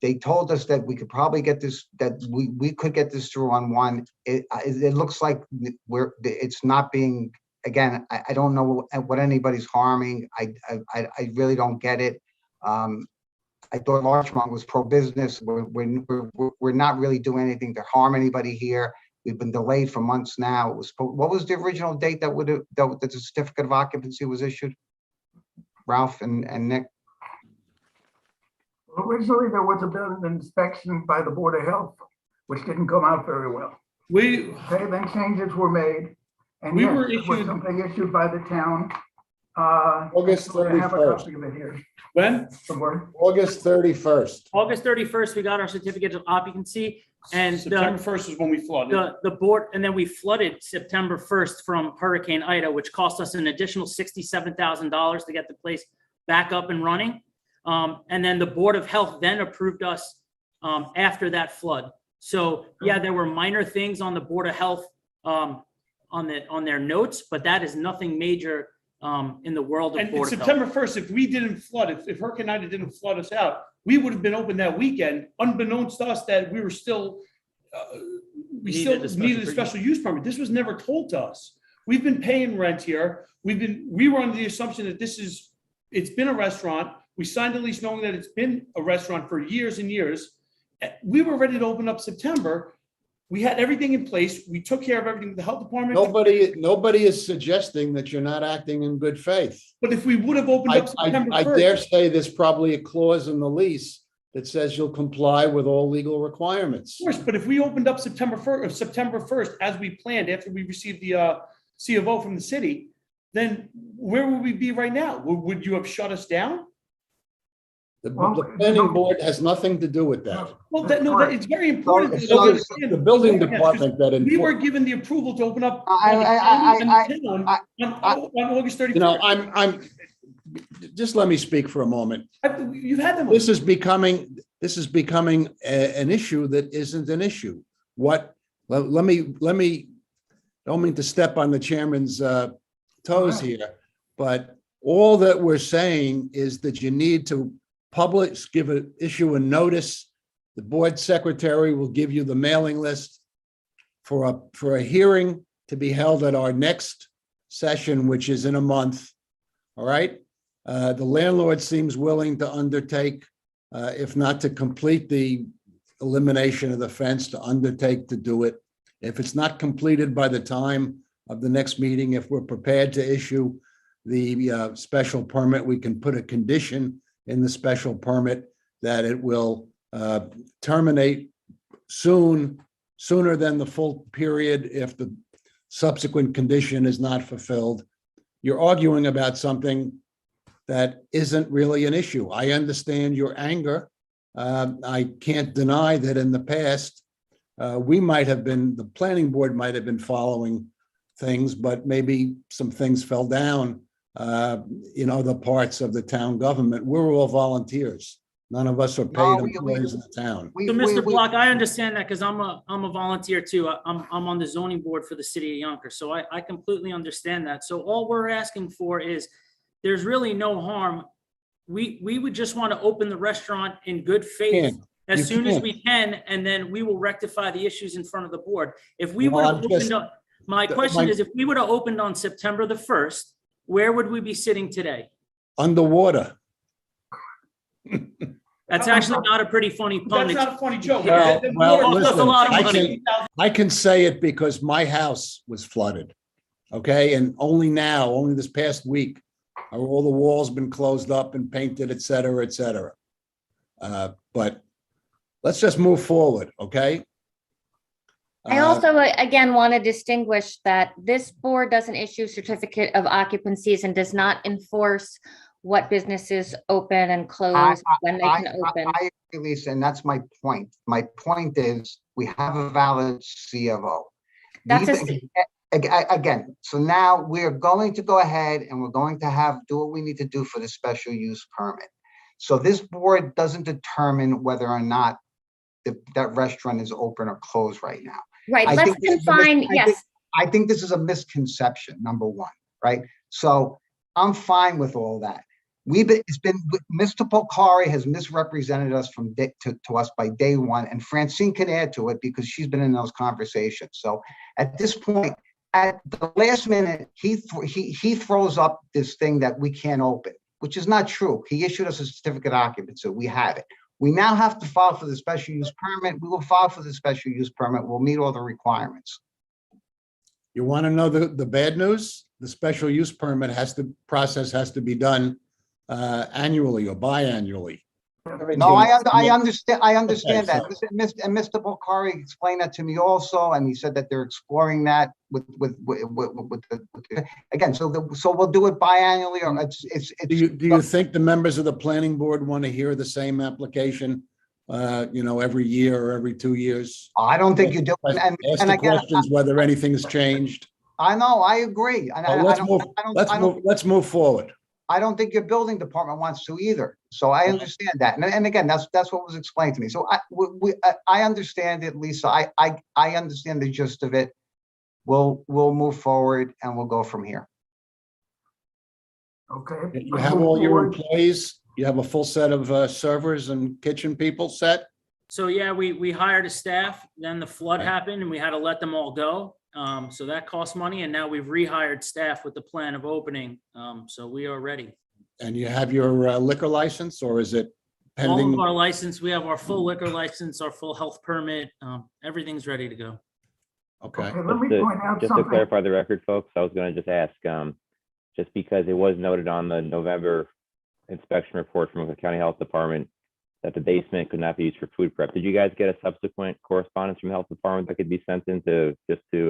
They told us that we could probably get this, that we could get this through on one. It looks like it's not being, again, I don't know what anybody's harming. I really don't get it. I thought Larchmont was pro-business. We're not really doing anything to harm anybody here. We've been delayed for months now. It was, what was the original date that the certificate of occupancy was issued? Ralph and Nick? Originally, there was a building inspection by the Board of Health, which didn't come out very well. Okay, then changes were made. And We yes, were there was issued- something issued by the town. August actually, I have a 31st. copy of it here When? somewhere. August 31st. August 31st, we got our certificate of occupancy, and September 1st is when we flooded. the board, and then we flooded September 1st from Hurricane Ida, which cost us an additional $67,000 to get the place back up and running. And then the Board of Health then approved us after that flood. So yeah, there were minor things on the Board of Health on their notes, but that is nothing major in the world of And Board of Health. September 1st, if we didn't flood, if Hurricane Ida didn't flood us out, we would have been open that weekend, unbeknownst to us that we were still, needed a special use permit. This was never told to us. We've been paying rent here. We were under the assumption that it's been a restaurant. We signed a lease knowing that it's been a restaurant for years and years. We were ready to open up September. We had everything in place. We took care of everything with the health department. Nobody is suggesting that you're not acting in good faith. But if we would have opened up September I 1st. dare say there's probably a clause in the lease that says you'll comply with all legal requirements. Of course, but if we opened up September 1st, as we planned, after we received the C of O from the city, then where would we be right now? Would you have shut us down? The planning board has nothing to do with that. Well, it's very important. that So we it's understand the building because department that we were given the approval to open up on August 31st. You know, I'm just let me speak for a moment. You've had them. This is becoming an issue that isn't an issue. Let me, don't mean to step on the chairman's toes here, but all that we're saying is that you need to issue a notice. The board secretary will give you the mailing list for a hearing to be held at our next session, which is in a month. All right. The landlord seems willing to undertake, if not to complete the elimination of the fence, to undertake to do it. If it's not completed by the time of the next meeting, if we're prepared to issue the special permit, we can put a condition in the special permit that it will terminate sooner than the full period if the subsequent condition is not fulfilled. You're arguing about something that isn't really an issue. I understand your anger. I can't deny that in the past, the planning board might have been following things, but maybe some things fell down in other parts of the town government. We're all volunteers. None of us are paid employees in the town. So Mr. Block, I understand that because I'm a volunteer too. I'm on the zoning board for the city of Yonkers. So I completely understand that. So all we're asking for is there's really no harm. We would just want to open the restaurant in good faith as soon as we can, and then we will rectify the issues in front of the board. If we would have opened up, my question is, if we would have opened on September the 1st, where would we be sitting today? Underwater. That's actually not a pretty funny pun. That's not a funny joke. Well, listen, I can say it because my house was flooded. Okay, and only this past week, are all the walls been closed up and painted, et cetera, et cetera. But let's just move forward, okay? I also, again, want to distinguish that this board doesn't issue certificate of occupancies and does not enforce what businesses open and close, when they can open. I agree, Lisa, and that's my point. My point is, we have a valid C of O. Again, so now we're going to go ahead and we're going to do what we need to do for the special use permit. So this board doesn't determine whether or not that restaurant is open or closed right now. Right, let's confine, yes. I think this is a misconception, number one, right? So I'm fine with all that. it's been, Mr. Polcari has misrepresented us to us by day one, and Francine can add to it because she's been in those conversations. So at this point, at the last minute, he throws up this thing that we can't open, which is not true. He issued us a certificate of occupancy. We have it. We now have to file for the special use permit. We will file for the special use permit. We'll meet all the requirements. You want to know the bad news? The special use permit process has to be done annually or biannually. No, I understand. I understand Okay, that. And Mr. Polcari explained that to me also, and he said that they're exploring that with the, again. So we'll do it biannually, or it's. Do you think the members of the planning board want to hear the same application, every year or every 2 years? I don't think you do. Ask And the again, questions whether anything's changed. I know. I agree. And Let's move forward. I don't think your building department wants to either. So I understand that. And again, that's what was explained to me. So I understand it, Lisa. I understand the gist of it. We'll move forward and we'll go from here. Okay. You have all your employees, you have a full set of servers and kitchen people set? So yeah, we hired a staff, then the flood happened and we had to let them all go. So that cost money, and now we've rehired staff with the plan of opening. So we are ready. And you have your liquor license, or is it All pending? of our license, we have our full liquor license, our full health permit. Everything's ready to go. Okay. Let me point out Just to something. clarify the record, folks, I was going to just ask, just because it was noted on the November inspection report from the County Health Department that the basement could not be used for food prep. Did you guys get a subsequent correspondence from the Health Department that could be sent in to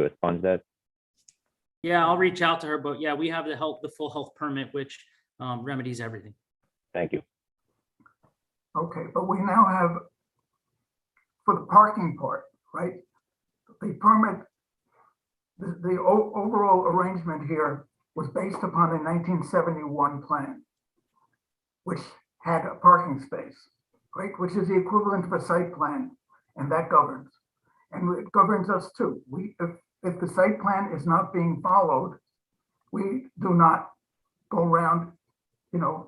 expunge that? Yeah, I'll reach out to her, but yeah, we have the full health permit, which remedies everything. Thank you. Okay, but we now have, for the parking part, right? The permit, the overall arrangement here was based upon a 1971 plan, which had a parking space, right? Which is the equivalent of a site plan, and that governs. And it governs us too. If the site plan is not being followed, we do not go around,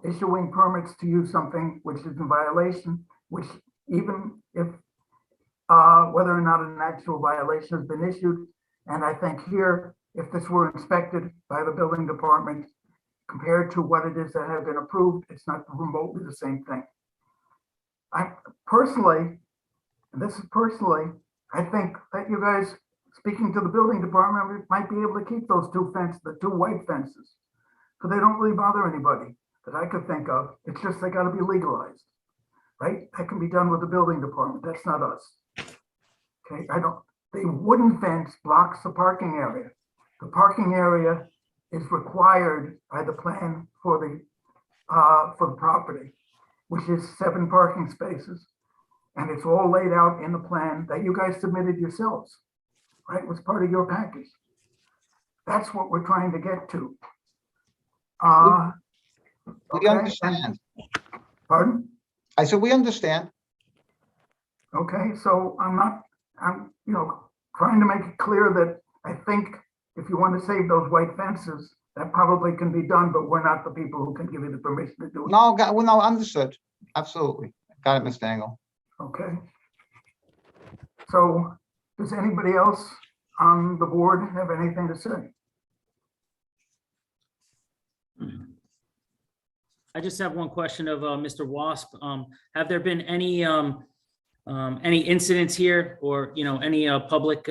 issuing permits to use something which is in violation, which even if, whether or not an actual violation has been issued. And I think here, if this were inspected by the building department, compared to what it is that have been approved, it's not remotely the same thing. I personally, I think that you guys, speaking to the building department, might be able to keep those the two white fences. So they don't really bother anybody that I could think of. It's just they gotta be legalized, right? That can be done with the building department. That's not us. Okay, the wooden fence blocks the parking area. The parking area is required by the plan for the property, which is 7 parking spaces. And it's all laid out in the plan that you guys submitted yourselves, right? It was part of your package. That's what we're trying to get to. We understand. Pardon? I said, we understand. Okay, so I'm trying to make it clear that I think if you want to save those white fences, that probably can be done, but we're not the people who can give you the permission to do it. No, understood. Absolutely. Got it, Mr. Engel. Okay. So does anybody else on the board have anything to say? I just have one question of Mr. Wasp. Have there been any incidents here, or any public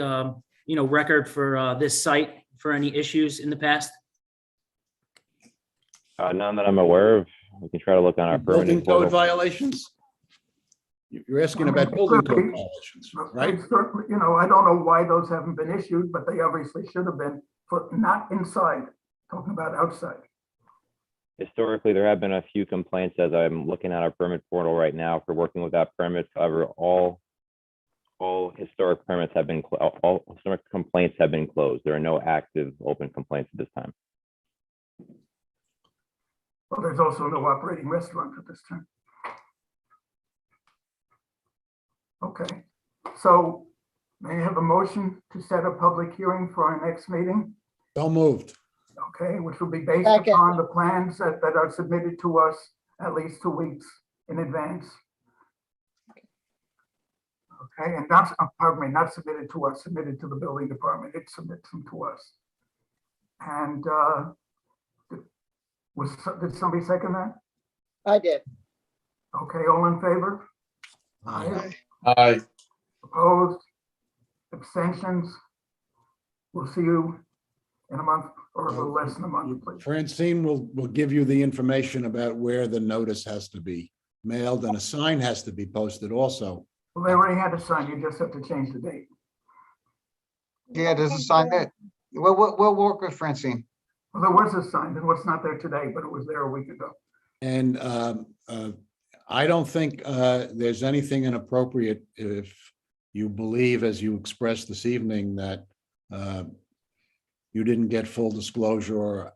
record for this site for any issues in the past? None that I'm aware of. We can try to look on our Building permitting code portal. violations? You're asking about building code violations, right? Certainly, I don't know why those haven't been issued, but they obviously should have been, for not inside, talking about outside. Historically, there have been a few complaints as I'm looking at our permit portal right now for working without permits. However, all historic permits have been, all historic complaints have been closed. There are no active open complaints at this time. Well, there's also no operating restaurant at this time. Okay, so may I have a motion to set a public hearing for our next meeting? So moved. Okay, which will be based Second. upon the plans that are submitted to us at least 2 weeks in advance. Okay, and not, pardon me, not submitted to us, submitted to the building department. It submits them to us. And did somebody second that? I did. Okay, all in favor? Aye. Aye. Opposed? Abstentions? We'll see you in a month or a little less than a month, please. Francine will give you the information about where the notice has to be mailed, and a sign has to be posted also. Well, they already had a sign. You just have to change the date. Yeah, there's a sign that, we'll work with Francine. Well, there was a sign. It was not there today, but it was there a week ago. And I don't think there's anything inappropriate if you believe, as you expressed this evening, that you didn't get full disclosure or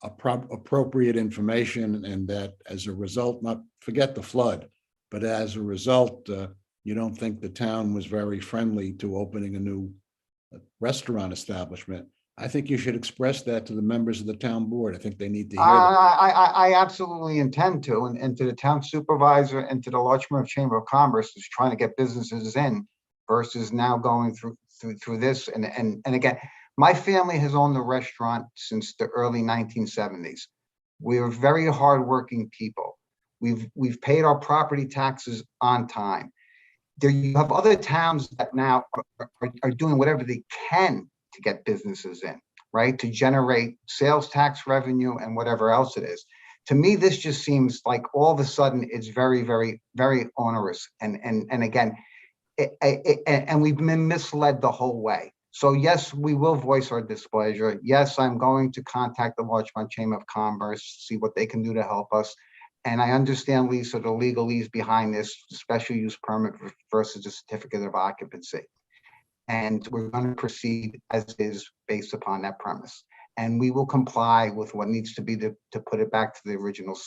appropriate information, and that as a result, not forget the flood, but as a result, you don't think the town was very friendly to opening a new restaurant establishment. I think you should express that to the members of the town board. I think they need to hear that. I absolutely intend to, and to the town supervisor and to the Larchmont Chamber of Commerce who's trying to get businesses in versus now going through this. And again, my family has owned the restaurant since the early 1970s. We are very hardworking people. We've paid our taxes on time. There you have other towns that now are doing whatever they can to get businesses in, right? To generate sales tax revenue and whatever else it is. To me, this just seems like all of a sudden it's very, very, very onerous. And again, and we've been misled the whole way. So yes, we will voice our displeasure. Yes, I'm going to contact the Larchmont Chamber of Commerce, see what they can do to help us. And I understand, Lisa, the legalese behind this special use permit versus a certificate of occupancy. And we're going to proceed as is based upon that premise. And we will comply with what needs to be to put it back to the original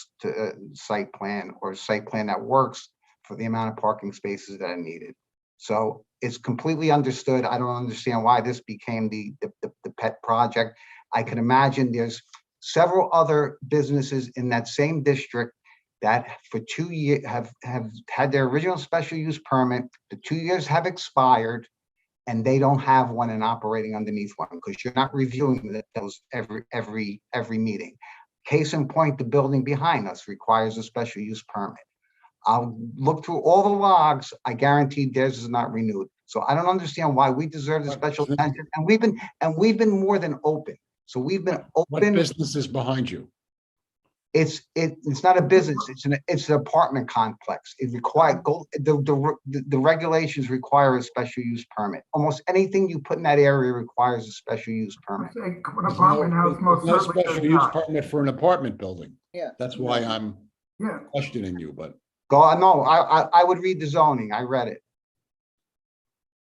site plan, or site plan that works for the amount of parking spaces that are needed. So it's completely understood. I don't understand why this became the pet project. I can imagine there's several other businesses in that same district that for 2 years have had their original special use permit. The 2 years have expired, and they don't have one and operating underneath one because you're not reviewing those every meeting. Case in point, the building behind us requires a special use permit. I'll look through all the logs. I guarantee theirs is not renewed. So I don't understand why we deserve the special attention. And we've been more than open. So we've been open. What business is behind you? It's not a business. It's an apartment complex. It requires the regulations require a special use permit. Almost anything you put in that area requires a special use permit. An apartment house most No certainly special does use not. permit for an apartment building. Yeah. That's why I'm Yeah. questioning you, but. No, I would read the zoning. I read it.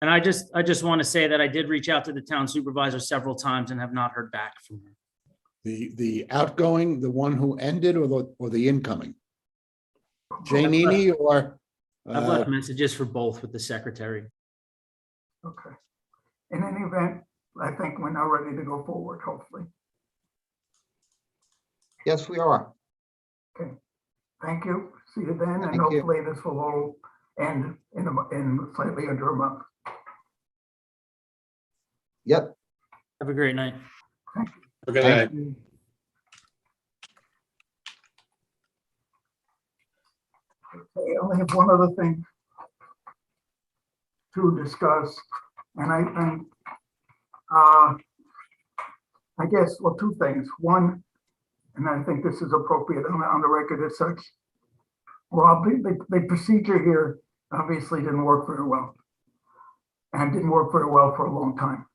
And I just want to say that I did reach out to the town supervisor several times and have not heard back from her. The outgoing, the one who ended, or the incoming? Janini or? I've left messages for both with the secretary. Okay. In any event, I think we're now ready to go forward, hopefully. Yes, we are. Okay. Thank you. See you then, and Thank you. hopefully this will all end in slightly under a month. Yep. Have a great night. Okay. Thank you. Okay, I only have one other thing to discuss, and I guess, well, two things. One, and I think this is appropriate on the record as such. Rob, the procedure here obviously didn't work very well, and didn't work very well for a long time.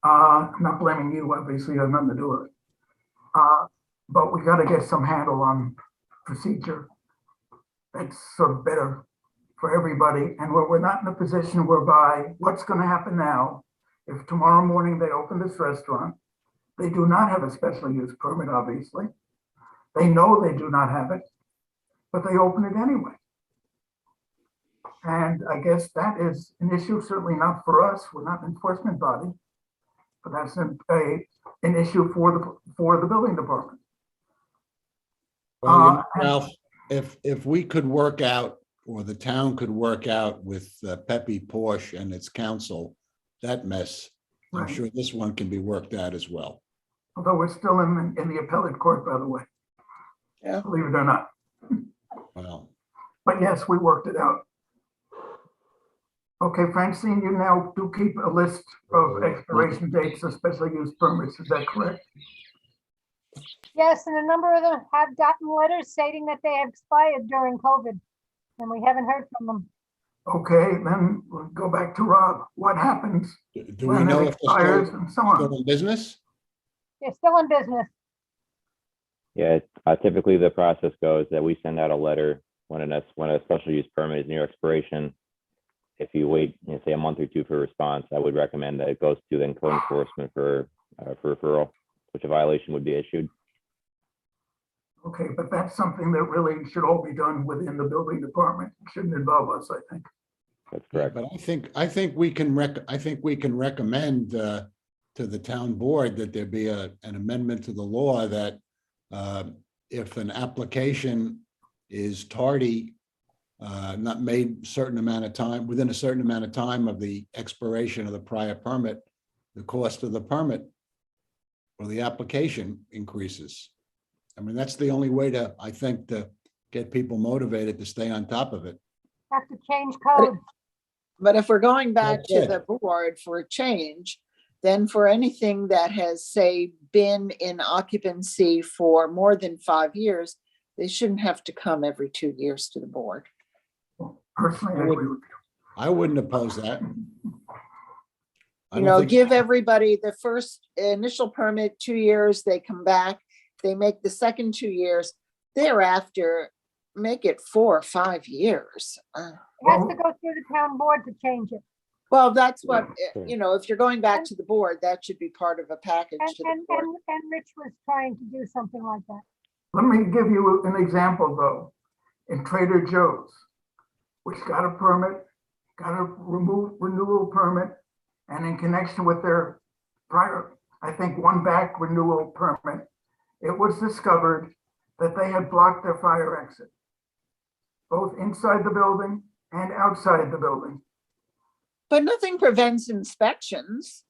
I'm not blaming you, obviously, it has nothing to do with it. But we got to get some handle on procedure that's sort of better for everybody. And we're not in a position whereby what's going to happen now, if tomorrow morning they open this restaurant, they do not have a special use permit, obviously. They know they do not have it, but they open it anyway. And I guess that is an issue, certainly not for us. We're not an enforcement body. but that's an issue for the building department. Well, you know, and- Ralph, if we could work out, or the town could work out with Pepe Porsche and its council, that mess, I'm Right. sure this one can be worked out as well. Although we're still in the appellate court, by the way. Yeah. Believe it or not. Well, But yes, we worked it out. Okay, Francine, you now do keep a list of expiration dates of special use permits, is that correct? Yes, and a number of them have gotten letters stating that they have expired during COVID, and we haven't heard from them. Okay, then we'll go back to Rob. What happens do we when know it if they're expires still, and so on? still in business? They're still in business. Yeah, typically the process goes that we send out a letter when a special use permit is near expiration. If you wait, say a month or two for a response, I would recommend that it goes to then code enforcement for referral, which a violation would be issued. Okay, but that's something that really should all be done within the building department. It shouldn't involve us, I think. That's Yeah, correct. but I think we can recommend to the town board that there be an amendment to the law that if an application is tardy, not made certain amount of time, within a certain amount of time of the expiration of the prior permit, the cost of the permit or the application increases. I mean, that's the only way to, I think, to get people motivated to stay on top of it. Have to change code. But if we're going back That's to it. the board for a change, then for anything that has, say, been in occupancy for more than 5 years, they shouldn't have to come every 2 years to the board. Personally, I agree with you. I wouldn't oppose that. I You don't know, think- give everybody the first initial permit, 2 years, they come back, they make the second 2 years. Thereafter, make it 4 or 5 years. It has to go through the town board to change it. Well, that's what, you know, if you're going back to the board, that should be part of a package And, to the and, board. and Rich was trying to do something like that. Let me give you an example, though. In Trader Joe's, which got a permit, got a renewal permit, and in connection with their prior, I think, one back renewal permit, it was discovered that they had blocked their fire exit, both inside the building and outside the building. But nothing prevents inspections.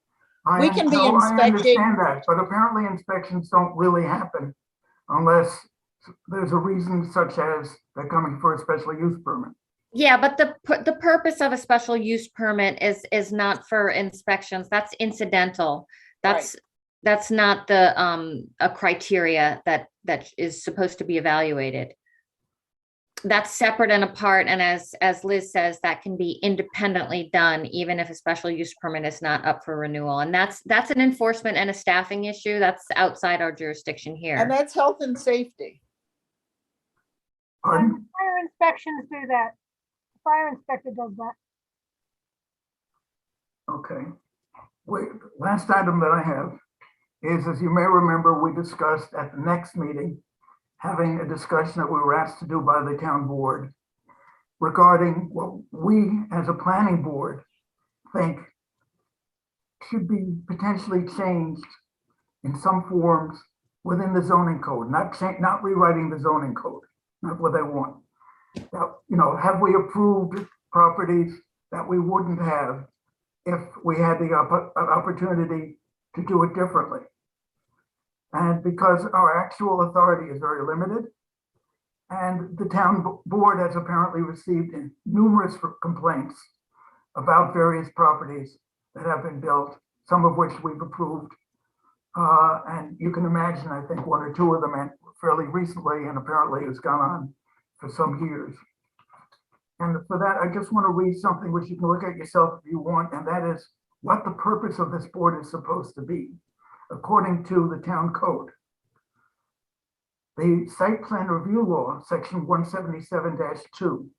I We can be know, I inspecting. understand that, but apparently inspections don't really happen unless there's a reason such as they're coming for a special use permit. Yeah, but the purpose of a special use permit is not for inspections. That's incidental. That's not the a criteria that is supposed to be evaluated. That's separate and apart, and as Liz says, that can be independently done even if a special use permit is not up for renewal. And that's an enforcement and a staffing issue. That's outside our jurisdiction And here. that's health and safety. Pardon? And fire inspections do that. The fire inspector does that. Okay. Wait, last item that I have is, as you may remember, we discussed at the next meeting, having a discussion that we were asked to do by the town board regarding what we as a planning board think should be potentially changed in some forms within the zoning code, not rewriting the zoning code, not what they want. Now, you know, have we approved properties that we wouldn't have if we had the opportunity to do it differently? And because our actual authority is very limited, and the town board has apparently received numerous complaints about various properties that have been built, some of which we've approved. And you can imagine, I think 1 or 2 of them fairly recently, and apparently it's gone on for some years. And for that, I just want to read something which you can look at yourself if you want, and that is what the purpose of this board is supposed to be, according to the town code. The site plan review law, section 177-2,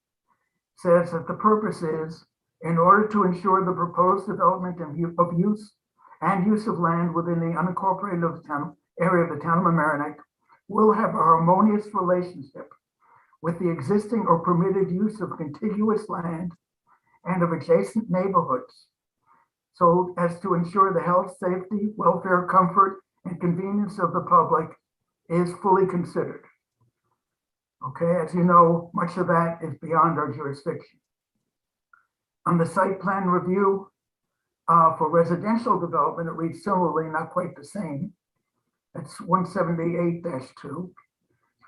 says that the purpose is in order to ensure the proposed development of use and use of land within the unincorporated area of the town of Mamaroneck will have a harmonious relationship with the existing or permitted use of contiguous land and of adjacent neighborhoods, so as to ensure the health, safety, welfare, comfort, and convenience of the public is fully considered. Okay, as you know, much of that is beyond our jurisdiction. On the site plan review for residential development, it reads similarly, not quite the same. That's 178-2.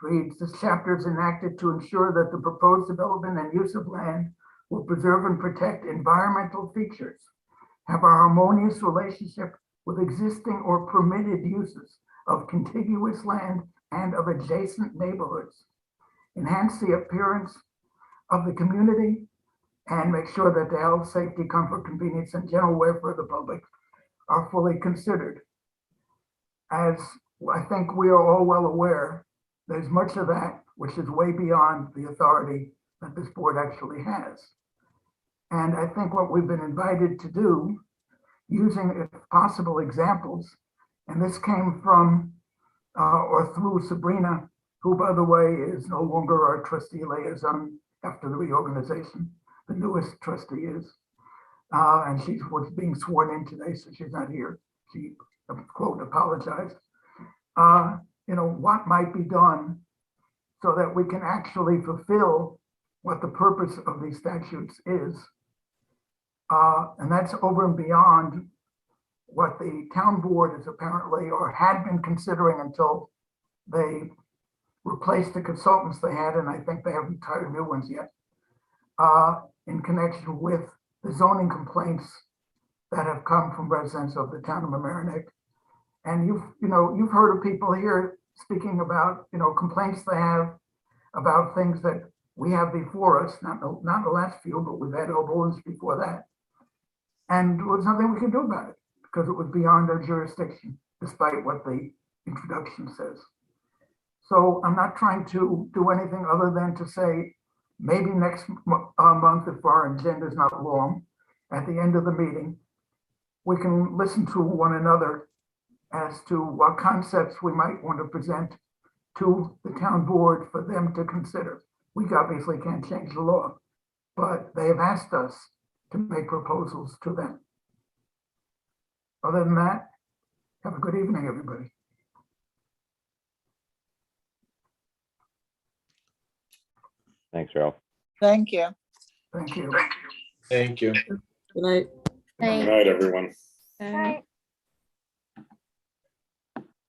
Reads, this chapter is enacted to ensure that the proposed development and use of land will preserve and protect environmental features, have a harmonious relationship with existing or permitted uses of contiguous land and of adjacent neighborhoods, enhance the appearance of the community, and make sure that the health, safety, comfort, convenience, and general welfare of the public are fully considered. As I think we are all well aware, there's much of that which is way beyond the authority that this board actually has. And I think what we've been invited to do, using if possible examples, and this came from or through Sabrina, who by the way is no longer our trustee liaison after the reorganization, the newest trustee is, and she was being sworn in today, so she's not here. She, quote, apologized. What might be done so that we can actually fulfill what the purpose of these statutes is. And that's over and beyond what the town board is apparently or had been considering until they replaced the consultants they had, and I think they haven't hired new ones yet, in connection with the zoning complaints that have come from residents of the town of Mamaroneck. And you've heard of people here speaking about, complaints they have about things that we have before us, not the last few, but we've had others before that. And there was nothing we could do about it because it was beyond our jurisdiction, despite what the introduction says. So I'm not trying to do anything other than to say, maybe next month, if our agenda is not long, at the end of the meeting, we can listen to one another as to what concepts we might want to present to the town board for them to consider. We obviously can't change the law, but they have asked us to make proposals to them. Other than that, have a good evening, everybody. Thanks, Ralph. Thank you. Thank you. Thank you. Good night. Good night, everyone. Right.